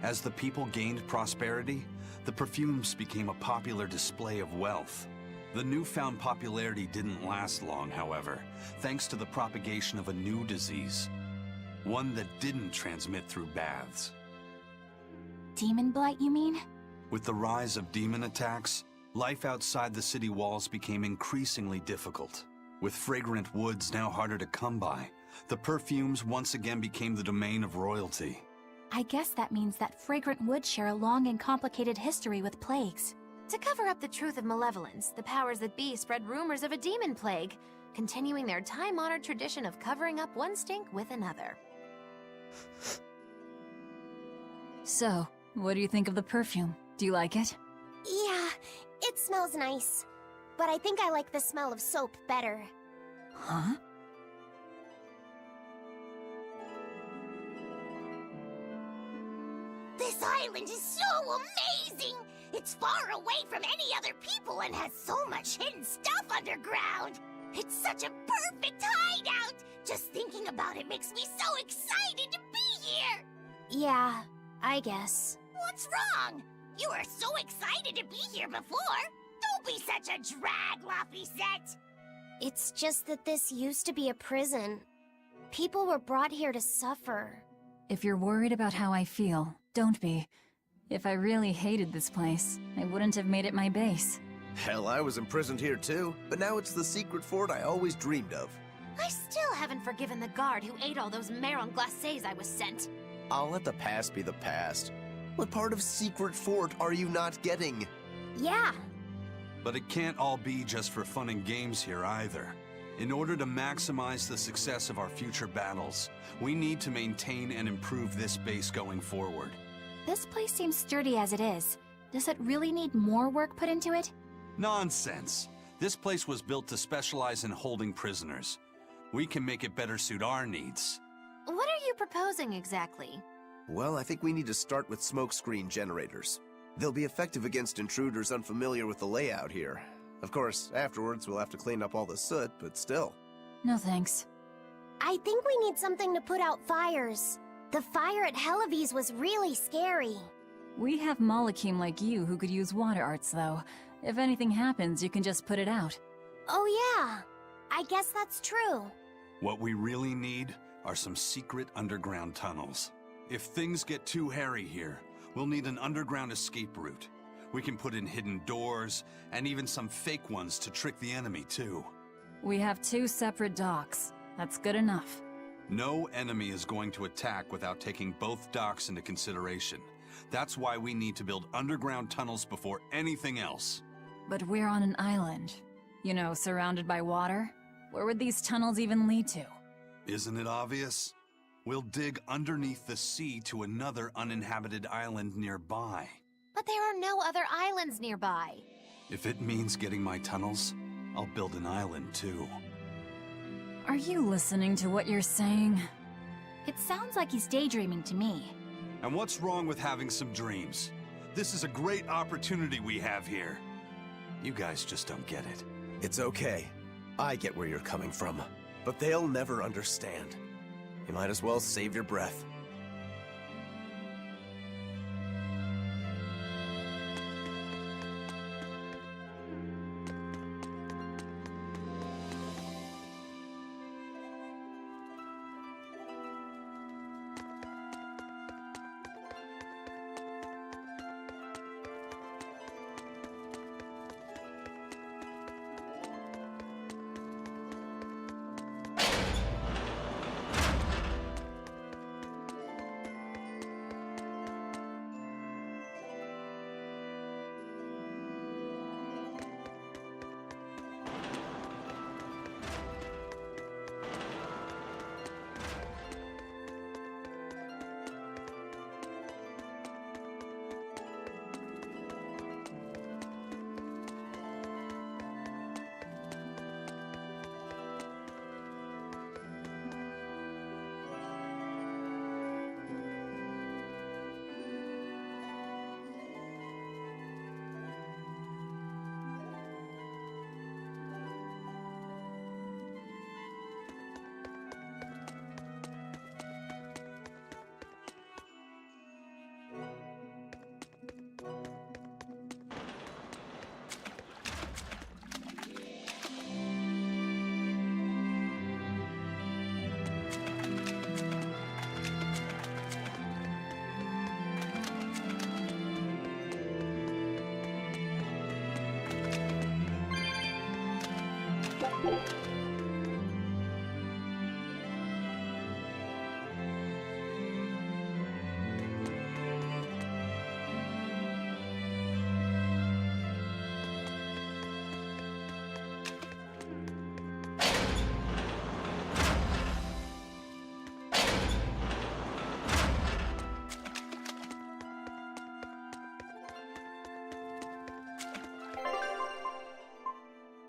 as the people gained prosperity, the perfumes became a popular display of wealth. The newfound popularity didn't last long, however, thanks to the propagation of a new disease. One that didn't transmit through baths. Demon blight, you mean? With the rise of demon attacks, life outside the city walls became increasingly difficult. With fragrant woods now harder to come by, the perfumes once again became the domain of royalty. I guess that means that fragrant woods share a long and complicated history with plagues. To cover up the truth of malevolence, the powers that be spread rumors of a demon plague, continuing their time-honored tradition of covering up one stink with another. So, what do you think of the perfume? Do you like it? Yeah, it smells nice. But I think I like the smell of soap better. Huh? This island is so amazing! It's far away from any other people and has so much hidden stuff underground! It's such a perfect hideout! Just thinking about it makes me so excited to be here! Yeah, I guess. What's wrong? You were so excited to be here before! Don't be such a drag, Laphicet! It's just that this used to be a prison. People were brought here to suffer. If you're worried about how I feel, don't be. If I really hated this place, I wouldn't have made it my base. Hell, I was imprisoned here too, but now it's the secret fort I always dreamed of. I still haven't forgiven the guard who ate all those marron glacés I was sent. I'll let the past be the past. What part of secret fort are you not getting? Yeah. But it can't all be just for fun and games here either. In order to maximize the success of our future battles, we need to maintain and improve this base going forward. This place seems sturdy as it is. Does it really need more work put into it? Nonsense. This place was built to specialize in holding prisoners. We can make it better suit our needs. What are you proposing exactly? Well, I think we need to start with smokescreen generators. They'll be effective against intruders unfamiliar with the layout here. Of course, afterwards we'll have to clean up all the soot, but still. No thanks. I think we need something to put out fires. The fire at Helavi's was really scary. We have Malakim like you who could use water arts, though. If anything happens, you can just put it out. Oh yeah, I guess that's true. What we really need are some secret underground tunnels. If things get too hairy here, we'll need an underground escape route. We can put in hidden doors, and even some fake ones to trick the enemy, too. We have 2 separate docks. That's good enough. No enemy is going to attack without taking both docks into consideration. That's why we need to build underground tunnels before anything else. But we're on an island. You know, surrounded by water. Where would these tunnels even lead to? Isn't it obvious? We'll dig underneath the sea to another uninhabited island nearby. But there are no other islands nearby. If it means getting my tunnels, I'll build an island too. Are you listening to what you're saying? It sounds like he's daydreaming to me. And what's wrong with having some dreams? This is a great opportunity we have here. You guys just don't get it. It's okay. I get where you're coming from. But they'll never understand. You might as well save your breath.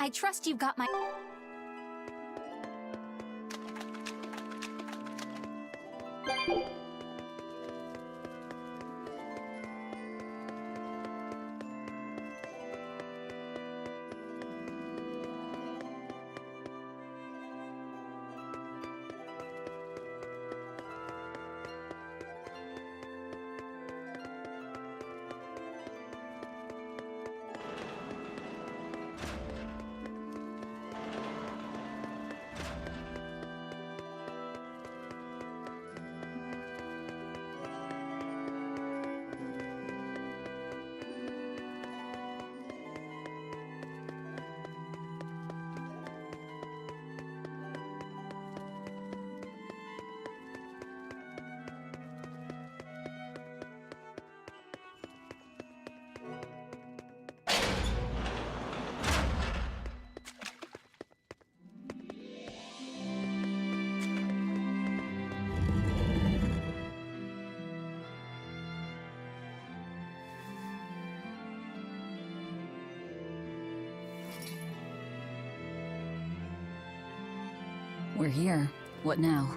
I trust you've got my... We're here. What now?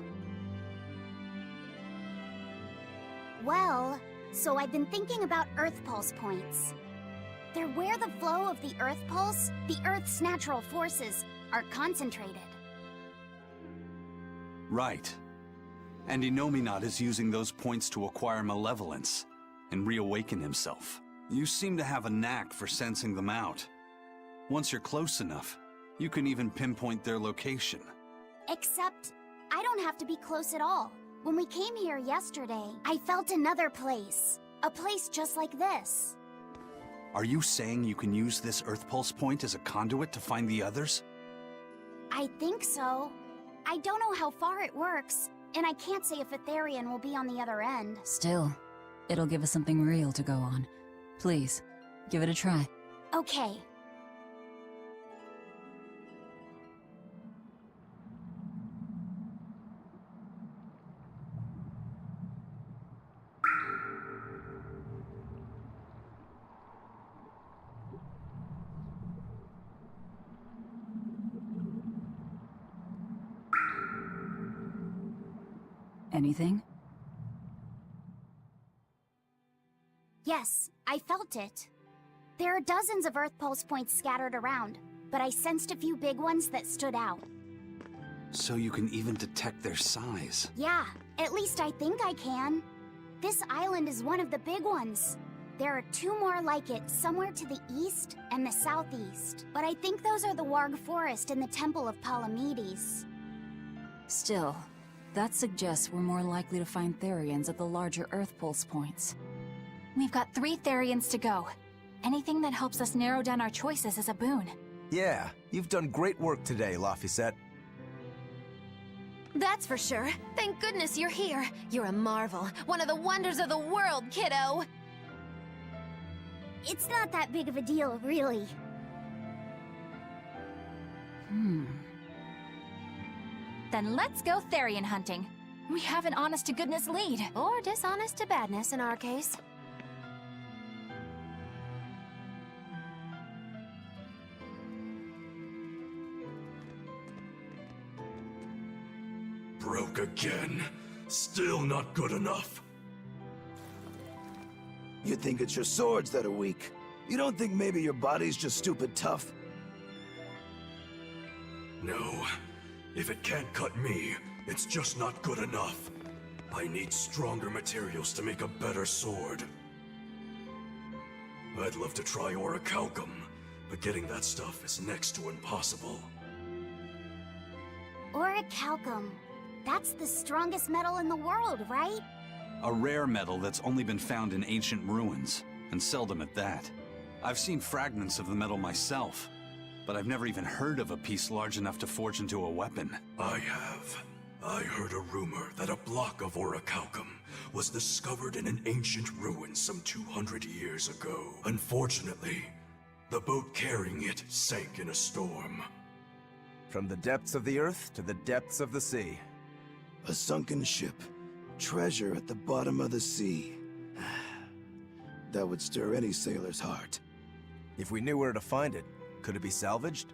Well, so I've been thinking about Earth Pulse points. They're where the flow of the Earth Pulse, the Earth's natural forces, are concentrated. Right. And Innominat is using those points to acquire malevolence and reawaken himself. You seem to have a knack for sensing them out. Once you're close enough, you can even pinpoint their location. Except, I don't have to be close at all. When we came here yesterday, I felt another place. A place just like this. Are you saying you can use this Earth Pulse point as a conduit to find the others? I think so. I don't know how far it works, and I can't say if Etherian will be on the other end. Still, it'll give us something real to go on. Please, give it a try. Okay. Anything? Yes, I felt it. There are dozens of Earth pulse points scattered around, but I sensed a few big ones that stood out. So you can even detect their size. Yeah, at least I think I can. This island is one of the big ones. There are 2 more like it somewhere to the east and the southeast, but I think those are the Warg Forest and the Temple of Palamedes. Still, that suggests we're more likely to find Therians at the larger Earth pulse points. We've got 3 Therians to go. Anything that helps us narrow down our choices is a boon. Yeah, you've done great work today, Laphicet. That's for sure. Thank goodness you're here. You're a marvel. One of the wonders of the world, kiddo. It's not that big of a deal, really. Then let's go Therian hunting. We have an honest-to-goodness lead. Or dishonest to badness in our case. Broke again. Still not good enough. You think it's your swords that are weak? You don't think maybe your body's just stupid tough? No. If it can't cut me, it's just not good enough. I need stronger materials to make a better sword. I'd love to try orichalcum, but getting that stuff is next to impossible. Orichalcum. That's the strongest metal in the world, right? A rare metal that's only been found in ancient ruins, and seldom at that. I've seen fragments of the metal myself, but I've never even heard of a piece large enough to forge into a weapon. I have. I heard a rumor that a block of orichalcum was discovered in an ancient ruin some 200 years ago. Unfortunately, the boat carrying it sank in a storm. From the depths of the earth to the depths of the sea. A sunken ship. Treasure at the bottom of the sea. That would stir any sailor's heart. If we knew where to find it, could it be salvaged?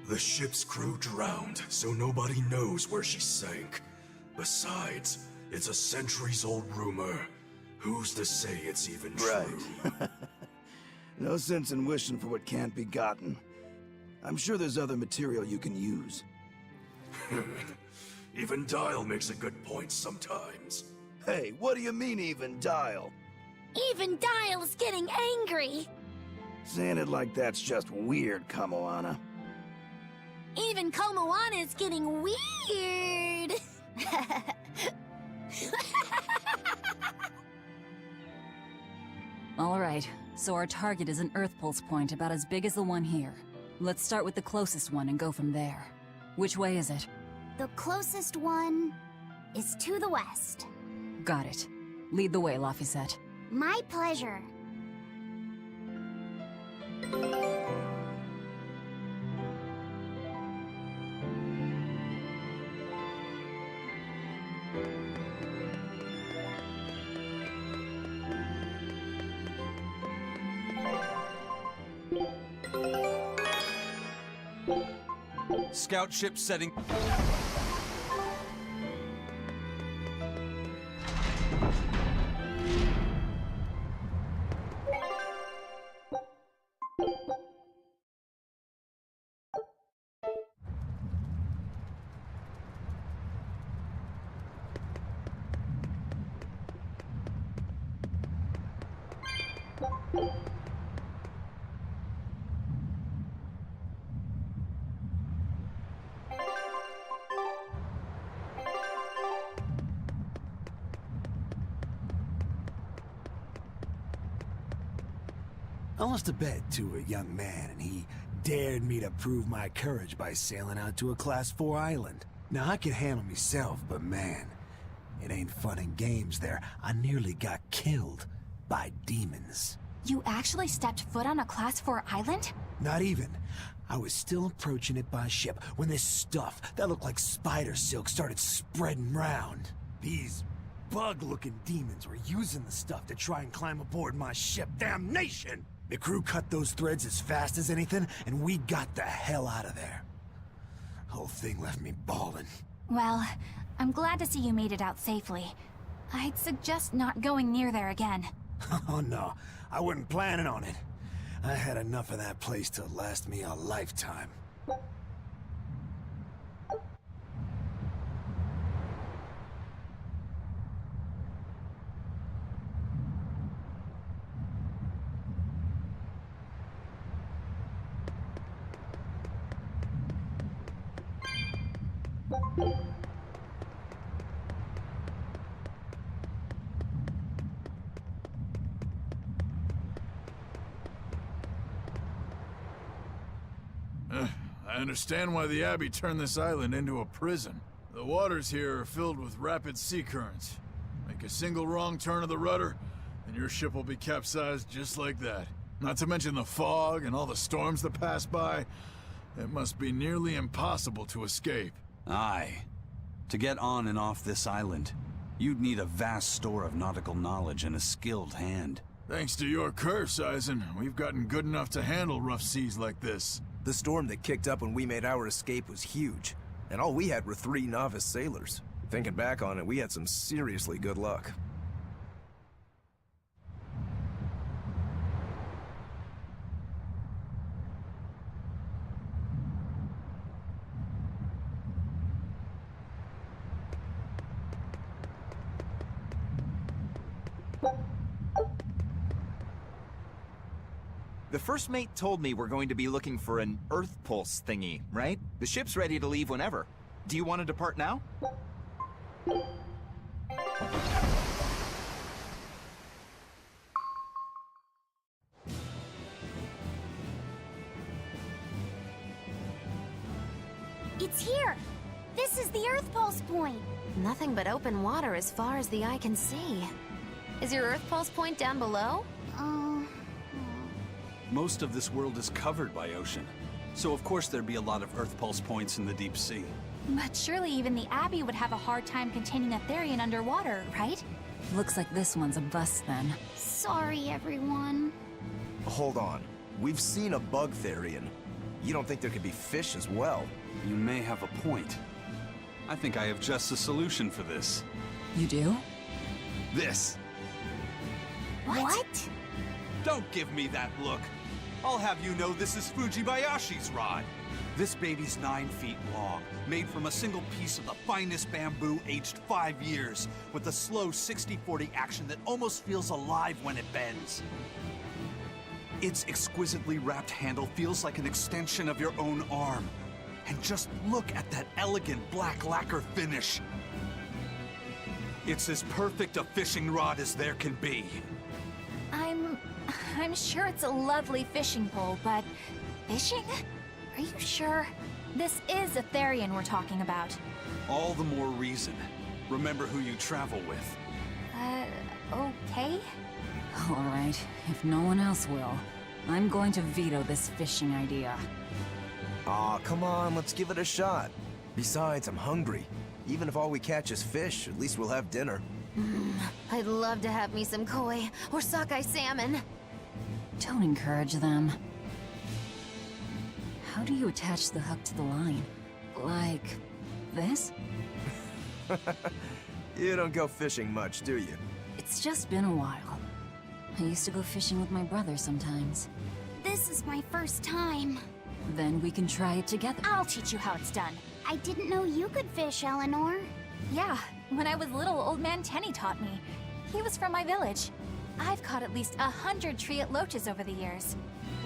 The ship's crew drowned, so nobody knows where she sank. Besides, it's a centuries-old rumor. Who's to say it's even true? Right. No sense in wishing for what can't be gotten. I'm sure there's other material you can use. Even Dial makes a good point sometimes. Hey, what do you mean, even Dial? Even Dial's getting angry! Saying it like that's just weird, Kamoana. Even Komoana's getting weird! Alright, so our target is an Earth pulse point about as big as the one here. Let's start with the closest one and go from there. Which way is it? The closest one is to the west. Got it. Lead the way, Laphicet. My pleasure. Scout ship setting. I lost a bet to a young man, and he dared me to prove my courage by sailing out to a Class 4 island. Now, I can handle myself, but man, it ain't fun and games there. I nearly got killed by demons. You actually stepped foot on a Class 4 island? Not even. I was still approaching it by ship when this stuff that looked like spider silk started spreading round. These bug-looking demons were using the stuff to try and climb aboard my ship. Damnation! The crew cut those threads as fast as anything, and we got the hell out of there. Whole thing left me bawling. Well, I'm glad to see you made it out safely. I'd suggest not going near there again. Oh no, I wasn't planning on it. I had enough of that place to last me a lifetime. I understand why the Abbey turned this island into a prison. The waters here are filled with rapid sea currents. Make a single wrong turn of the rudder, and your ship will be capsized just like that. Not to mention the fog and all the storms that pass by. It must be nearly impossible to escape. Aye. To get on and off this island, you'd need a vast store of nautical knowledge and a skilled hand. Thanks to your curse, Eisen, we've gotten good enough to handle rough seas like this. The storm that kicked up when we made our escape was huge, and all we had were 3 novice sailors. Thinking back on it, we had some seriously good luck. The first mate told me we're going to be looking for an Earth Pulse thingy, right? The ship's ready to leave whenever. Do you want to depart now? It's here! This is the Earth Pulse point! Nothing but open water as far as the eye can see. Is your Earth Pulse point down below? Most of this world is covered by ocean, so of course there'd be a lot of Earth Pulse points in the deep sea. But surely even the Abbey would have a hard time containing a Therian underwater, right? Looks like this one's a bust then. Sorry, everyone. Hold on. We've seen a bug Therian. You don't think there could be fish as well? You may have a point. I think I have just the solution for this. You do? This. What? Don't give me that look. I'll have you know this is Fujibayashi's rod. This baby's 9 feet long, made from a single piece of the finest bamboo aged 5 years, with a slow 60-40 action that almost feels alive when it bends. Its exquisitely wrapped handle feels like an extension of your own arm. And just look at that elegant black lacquer finish. It's as perfect a fishing rod as there can be. I'm sure it's a lovely fishing pole, but fishing? Are you sure? This is a Therian we're talking about. All the more reason. Remember who you travel with. Okay? All right, if no one else will, I'm going to veto this fishing idea. Aw, come on, let's give it a shot. Besides, I'm hungry. Even if all we catch is fish, at least we'll have dinner. I'd love to have me some koi or sockeye salmon. Don't encourage them. How do you attach the hook to the line? Like this? You don't go fishing much, do you? It's just been a while. I used to go fishing with my brother sometimes. This is my first time. Then we can try it together. I'll teach you how it's done. I didn't know you could fish, Eleanor. Yeah, when I was little, Old Man Tenny taught me. He was from my village. I've caught at least 100 treat loaches over the years.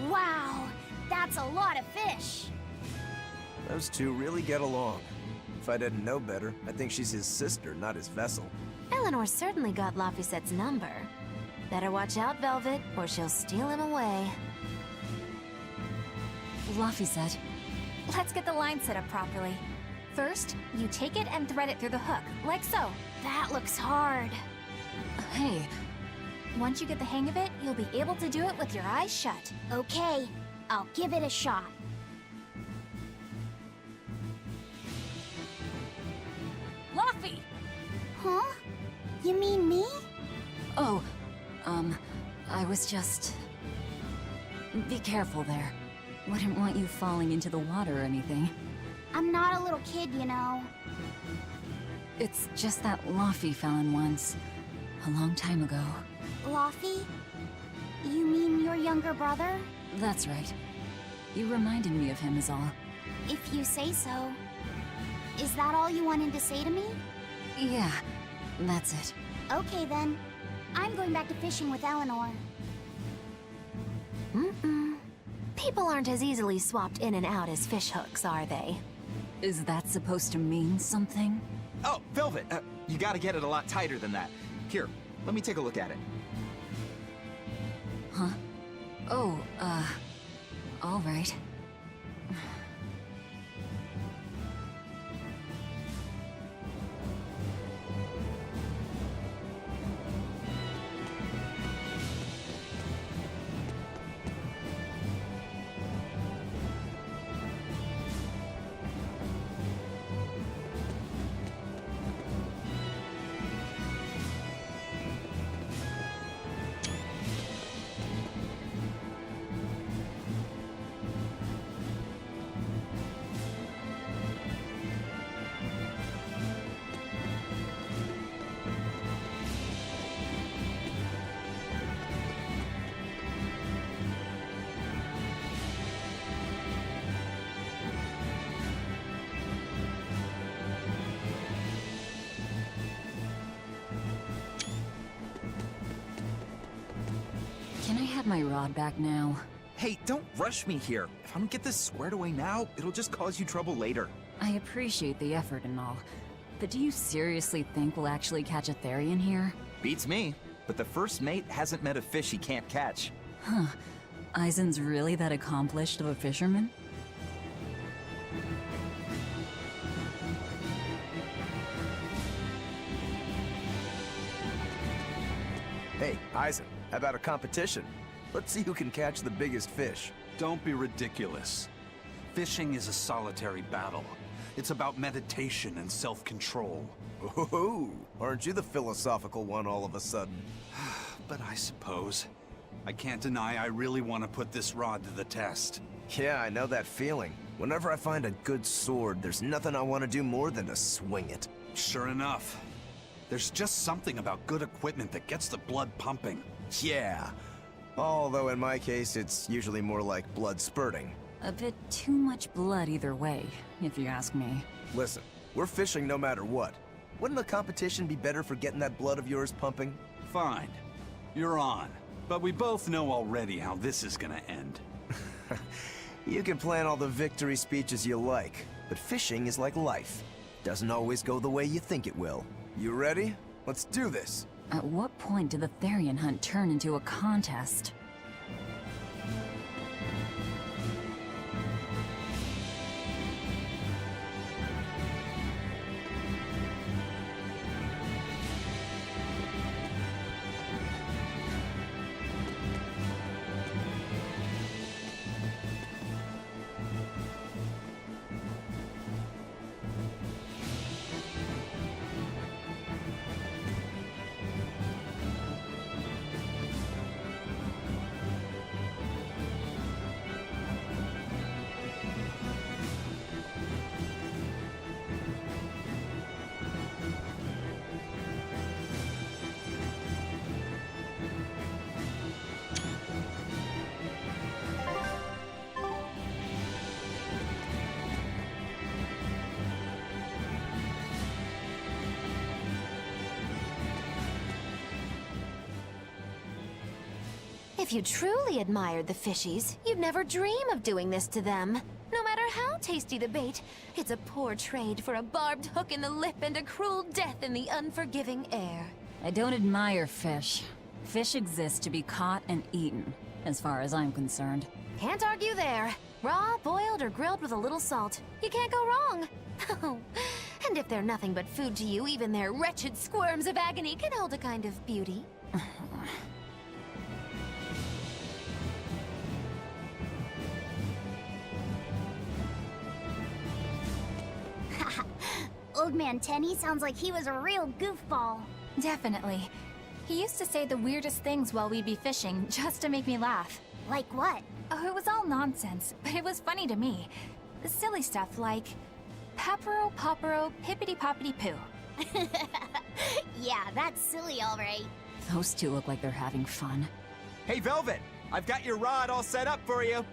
Wow, that's a lot of fish. Those two really get along. If I didn't know better, I think she's his sister, not his vessel. Eleanor certainly got Laphicette's number. Better watch out, Velvet, or she'll steal him away. Laphicette. Let's get the line set up properly. First, you take it and thread it through the hook, like so. That looks hard. Hey. Once you get the hang of it, you'll be able to do it with your eyes shut. Okay, I'll give it a shot. Laffy! Huh? You mean me? Oh, I was just... Be careful there. Wouldn't want you falling into the water or anything. I'm not a little kid, you know. It's just that Laffy fell in once. A long time ago. Laffy? You mean your younger younger brother? That's right. You reminded me of him is all. If you say so. Is that all you wanted to say to me? Yeah, that's it. Okay then. I'm going back to fishing with Eleanor. People aren't as easily swapped in and out as fish hooks, are they? Is that supposed to mean something? Oh, Velvet, you gotta get it a lot tighter than that. Here, let me take a look at it. Huh? Oh, all right. Can I have my rod back now? Hey, don't rush me here. If I don't get this squared away now, it'll just cause you trouble later. I appreciate the effort and all, but do you seriously think we'll actually catch a Therian here? Beats me, but the first mate hasn't met a fish he can't catch. Huh. Eisen's really that accomplished of a fisherman? Hey, Eisen, how about a competition? Let's see who can catch the biggest fish. Don't be ridiculous. Fishing is a solitary battle. It's about meditation and self-control. Ooh, aren't you the philosophical one all of a sudden? But I suppose. I can't deny I really want to put this rod to the test. Yeah, I know that feeling. Whenever I find a good sword, there's nothing I want to do more than to swing it. Sure enough. There's just something about good equipment that gets the blood pumping. Yeah. Although in my case, it's usually more like blood spurting. A bit too much blood either way, if you ask me. Listen, we're fishing no matter what. Wouldn't a competition be better for getting that blood of yours pumping? Fine. You're on. But we both know already how this is gonna end. You can plan all the victory speeches you like, but fishing is like life. Doesn't always go the way you think it will. You ready? Let's do this! At what point did the Therian hunt turn into a contest? If you truly admired the fishies, you'd never dream of doing this to them. No matter how tasty the bait, it's a poor trade for a barbed hook in the lip and a cruel death in the unforgiving air. I don't admire fish. Fish exist to be caught and eaten, as far as I'm concerned. Can't argue there. Raw, boiled, or grilled with a little salt. You can't go wrong. Oh, and if they're nothing but food to you, even their wretched squirms of agony can hold a kind of beauty. Old Man Tenny sounds like he was a real goofball. Definitely. He used to say the weirdest things while we'd be fishing, just to make me laugh. Like what? Oh, it was all nonsense, but it was funny to me. Silly stuff like, Peppero, Poppero, Pippity-Poppity-Poo. Yeah, that's silly, all right. Those two look like they're having fun. Hey, Velvet! I've got your rod all set up for you.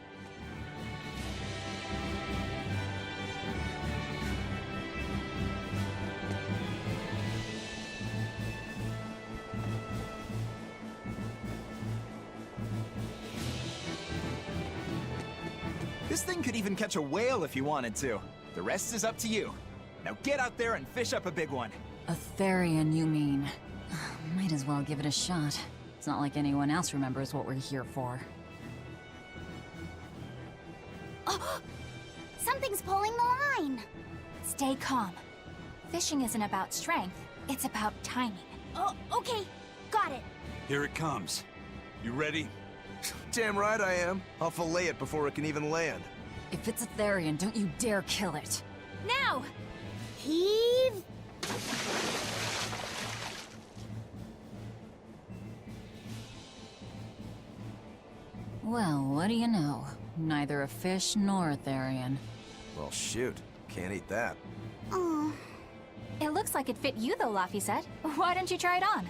This thing could even catch a whale if you wanted to. The rest is up to you. Now get out there and fish up a big one. A Therian, you mean? Might as well give it a shot. It's not like anyone else remembers what we're here for. Oh, something's pulling the line. Stay calm. Fishing isn't about strength, it's about timing. Oh, okay. Got it. Here it comes. You ready? Damn right I am. I'll fillet it before it can even land. If it's a Therian, don't you dare kill it. Now! Heave! Well, what do you know? Neither a fish nor a Therian. Well, shoot. Can't eat that. Oh. It looks like it fit you though, Laphicet. Why don't you try it on?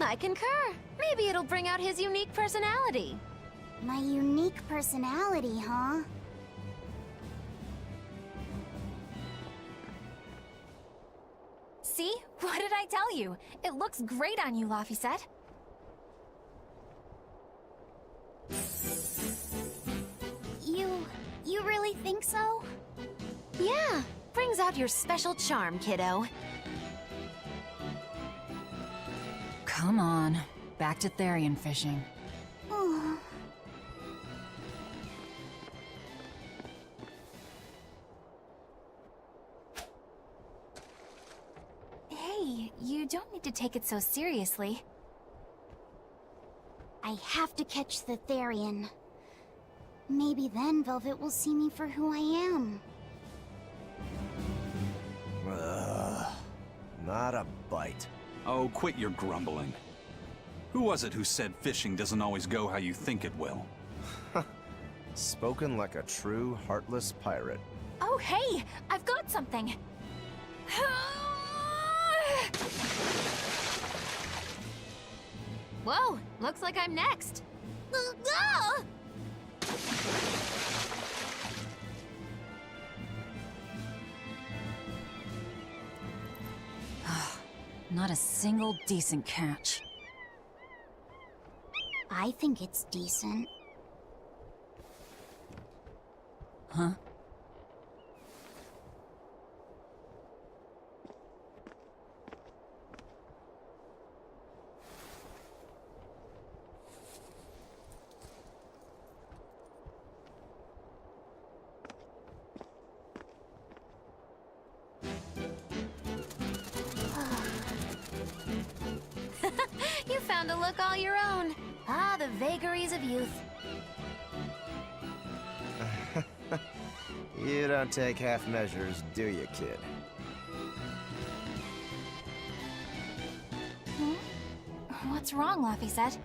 I concur. Maybe it'll bring out his unique personality. My unique personality, huh? See? What did I tell you? It looks great on you, Laphicet. You really think so? Yeah, brings out your special charm, kiddo. Come on. Back to Therian fishing. Oh. Hey, you don't need to take it so seriously. I have to catch the Therian. Maybe then Velvet will see me for who I am. Not a bite. Oh, quit your grumbling. Who was it who said fishing doesn't always go how you think it will? Spoken like a true, heartless pirate. Oh, hey! I've got something! Whoa, looks like I'm next. Not a single decent catch. I think it's decent. Huh? You found a look all your own. Ah, the vagaries of youth. You don't take half measures, do you, kid? What's wrong, Laphicet?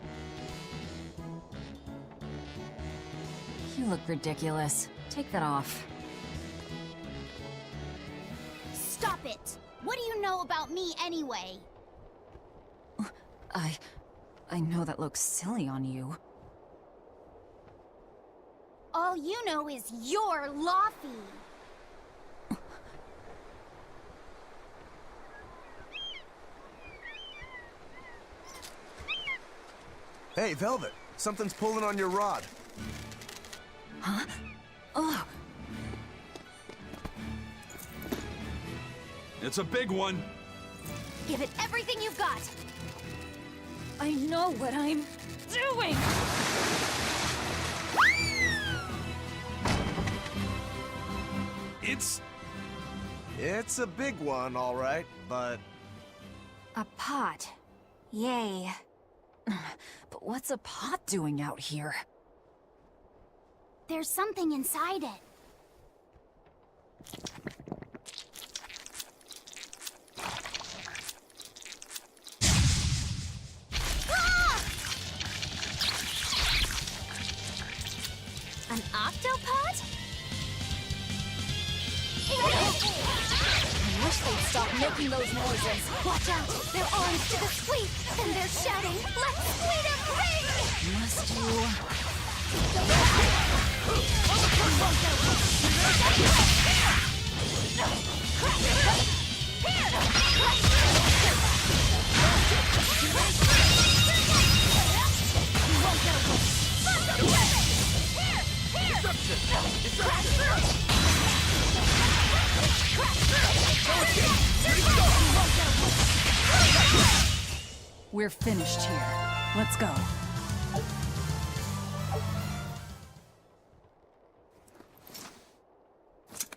You look ridiculous. Take that off. Stop it! What do you know about me anyway? I know that looks silly on you. All you know is you're Laffy. Hey, Velvet. Something's pulling on your rod. Huh? Oh! It's a big one. Give it everything you've got! I know what I'm doing! It's a big one, all right, but... A pot. Yay. But what's a pot doing out here? There's something inside it. An octopod? I wish they'd stop making those noises. Watch out! They're armed to the squeak, and they're shouting, "Let's squeak him ring!" Must you... We're finished here. Let's go.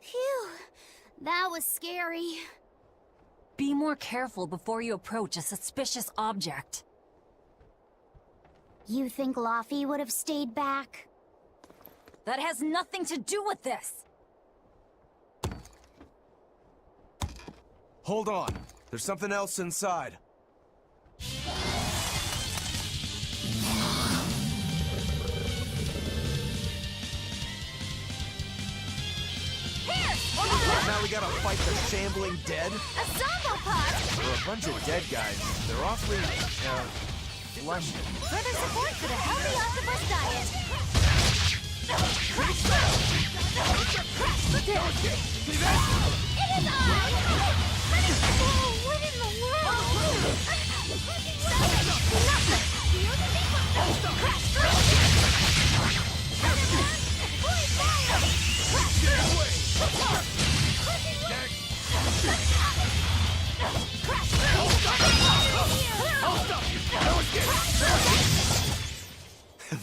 Phew, that was scary. Be more careful before you approach a suspicious object. You think Laffy would have stayed back? That has nothing to do with this! Hold on. There's something else inside. Now we gotta fight the shambling dead? A zombopod! We're a bunch of dead guys. They're awfully, fleshy. Further support for the healthy octopus diet. It is on! Oh, what in the world?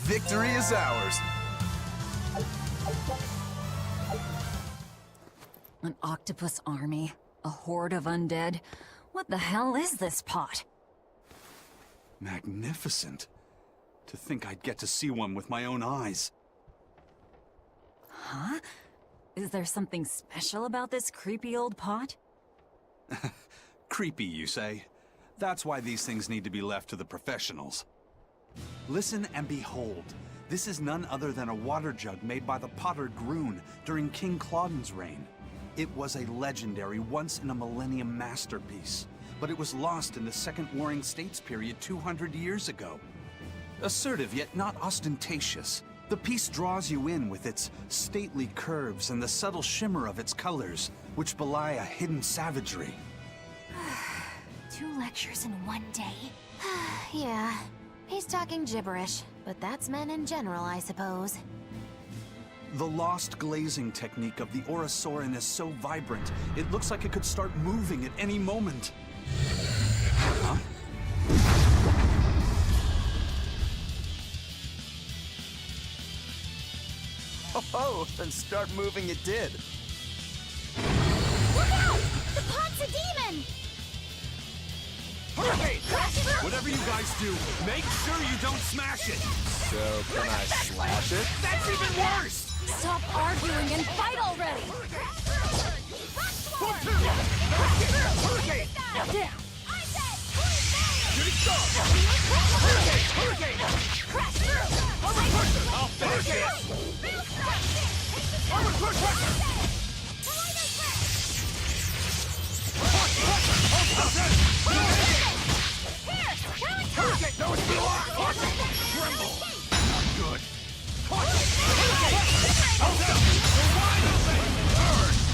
Victory is ours. An octopus army? A horde of undead? What the hell is this pot? Magnificent. To think I'd get to see one with my own eyes. Huh? Is there something special about this creepy old pot? Creepy, you say? That's why these things need to be left to the professionals. Listen and behold. This is none other than a water jug made by the potter Groon during King Clauden's reign. It was a legendary, once-in-a-millennium masterpiece, but it was lost in the Second Warring States period 200 years ago. Assertive, yet not ostentatious, the piece draws you in with its stately curves and the subtle shimmer of its colors, which belie a hidden savagery. 2 lectures in one day. Yeah, he's talking gibberish, but that's men in general, I suppose. The lost glazing technique of the Orosaurin is so vibrant, it looks like it could start moving at any moment. Huh? Oh, and start moving it did. Look out! The pot's a demon! Hurricane! Whatever you guys do, make sure you don't smash it! So, can I slash it? That's even worse! Stop arguing and fight already! Hurricane! Damn! Shooting star! Hurricane! I'll finish it! Armor crusher! Hurricane! That was too hard! Tremble! Not good!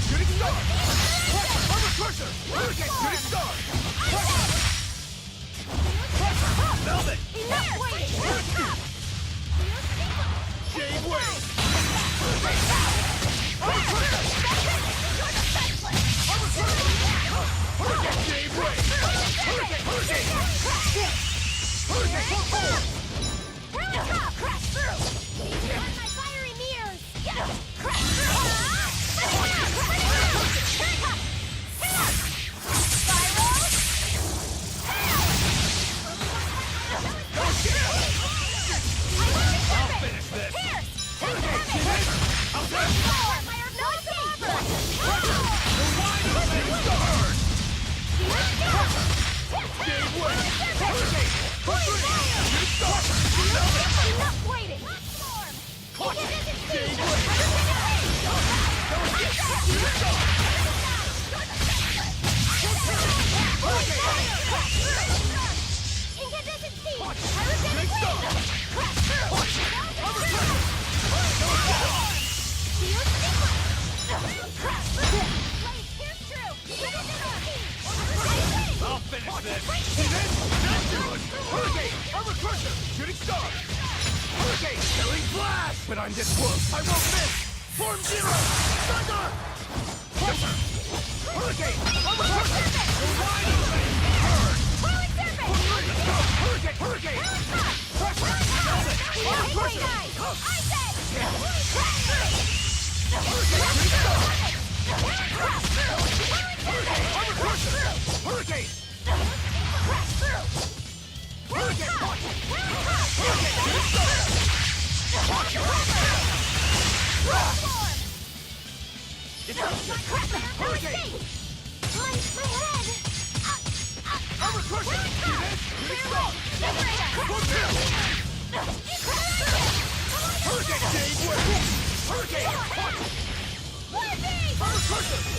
Shooting star! Armor crusher! Hurricane! Shooting star! Velvet! Enough waiting! Shave wave! Hurricane! Shave wave! Hurricane! Crash through! Behind my fiery mirrors! Crash through! I'll finish this! Hurricane! but I'm this close. I won't miss! Form zero! Thunder! Pressure! Hurricane! You're wide open! Turn! Let's go! Hurricane! Hurricane! Pressure! Pressure! Hurricane!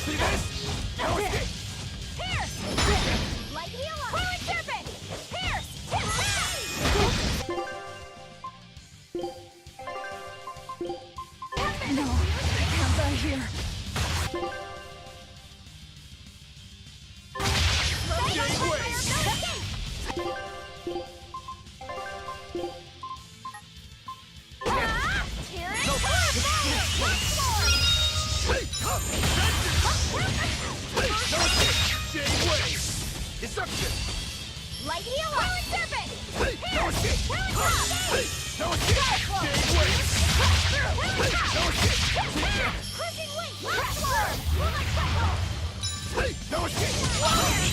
See this? No escape! Pierce! Light healer! Fluid serpent! Pierce! No, I can't die here. Destruction! Light healer! Fluid serpent! No escape! No escape! No escape! Crushing wing! Transform! Moonlight cycle! No escape! No escape!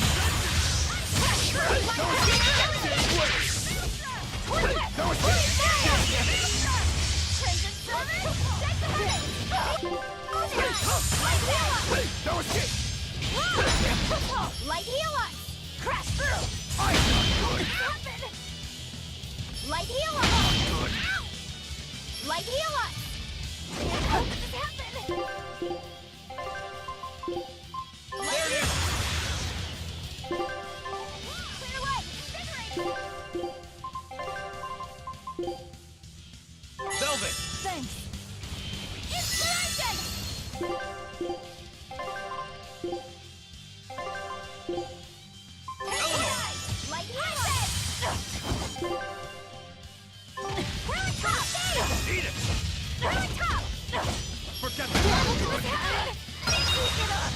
Crimson silver! No escape! Light healer! Crash through! Happen! Light healer! Ow! Light healer! How did this happen? There it is! Clear light! Invigorating! Velvet! Thanks. Inspiration! Light healer! Round top! Eat it! Round top! Forget the good! Keep it up!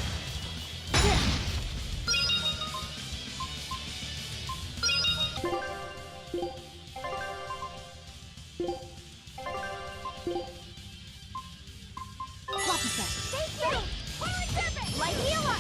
Floppy set. Thank you! Fluid serpent! Light healer!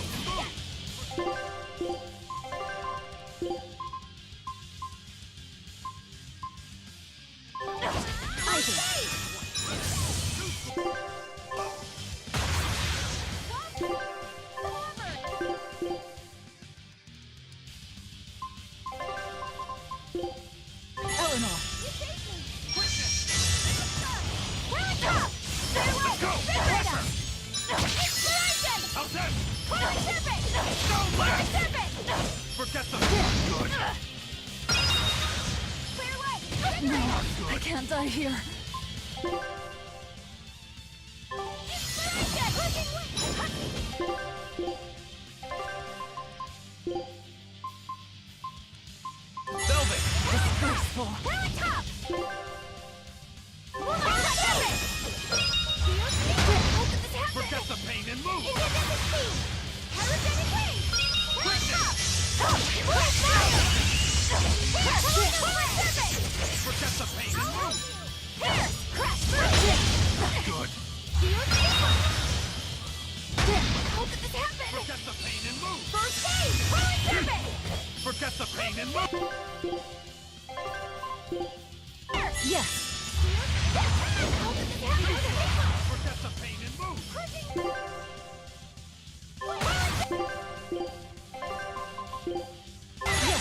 Eleanor. Let's go! Pressure! Inspiration! How's that? Fluid serpent! Don't laugh! Serpent! Forget the good! Clear light! No, I can't die here. Inspiration! Crushing wing! Velvet! Disgraceful. Round top! Moonlight serpent! How did this happen? Forget the pain and move! Incandescent speed! Pyrogenic wave! Round top! Flash fire! Fluid serpent! Forget the pain and move! Pierce! Crash through! Good! How did this happen? Forget the pain and move! First aid! Fluid serpent! Forget the pain and move! Yes. How did this happen? Forget the pain and move! Yes.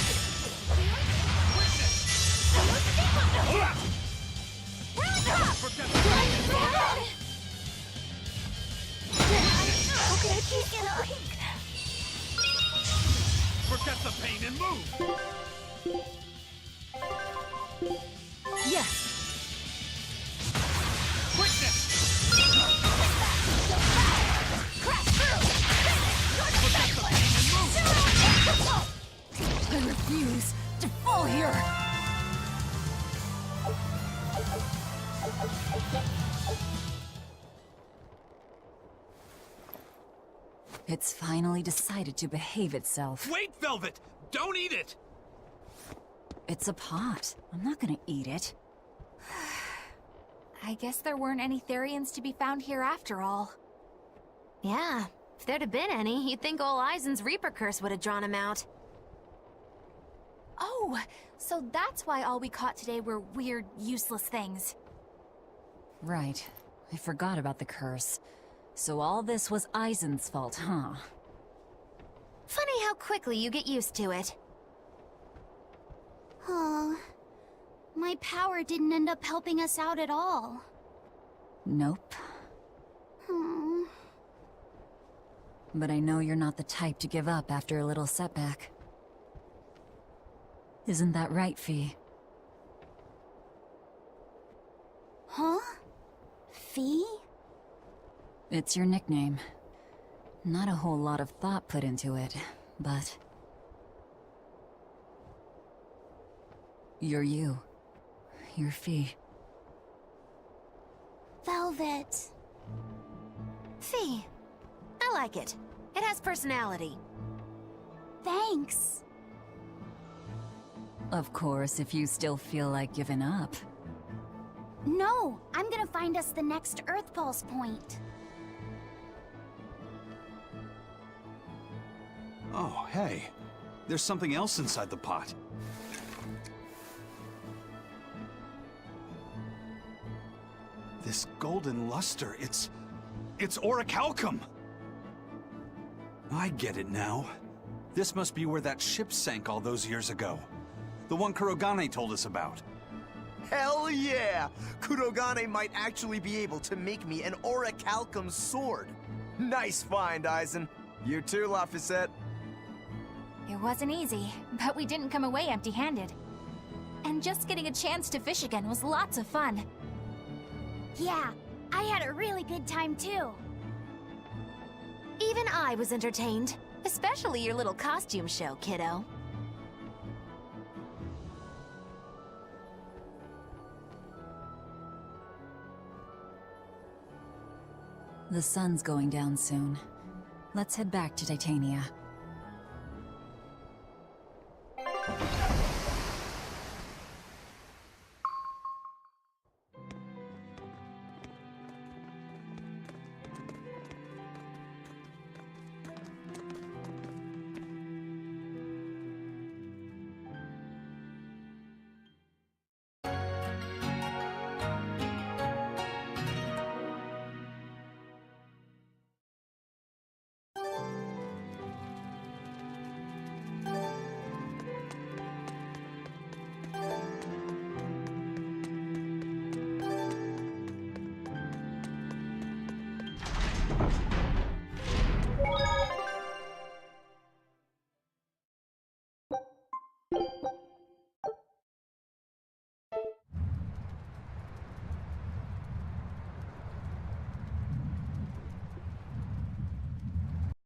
Forget the pain and move! How could I keep it up? Forget the pain and move! Yes. Quickness! Crash through! Forget the pain and move! I refuse to fall here. It's finally decided to behave itself. Wait, Velvet! Don't eat it! It's a pot. I'm not gonna eat it. I guess there weren't any Therians to be found here after all. Yeah, if there'd have been any, you'd think old Eisen's Reaper curse would have drawn him out. Oh, so that's why all we caught today were weird, useless things. Right. I forgot about the curse. So all this was Eisen's fault, huh? Funny how quickly you get used to it. Oh, my power didn't end up helping us out at all. Nope. Hmm. But I know you're not the type to give up after a little setback. Isn't that right, Fee? Huh? Fee? It's your nickname. Not a whole lot of thought put into it, but... You're you. You're Fee. Velvet. Fee. I like it. It has personality. Thanks. Of course, if you still feel like giving up. No, I'm gonna find us the next Earth Pulse point. Oh, hey. There's something else inside the pot. This golden luster, it's orichalcum! I get it now. This must be where that ship sank all those years ago. The one Kurogane told us about. Hell yeah! Kurogane might actually be able to make me an orichalcum sword. Nice find, Eisen. You too, Laphicet. It wasn't easy, but we didn't come away empty-handed. And just getting a chance to fish again was lots of fun. Yeah, I had a really good time too. Even I was entertained. Especially your little costume show, kiddo. The sun's going down soon. Let's head back to Titania.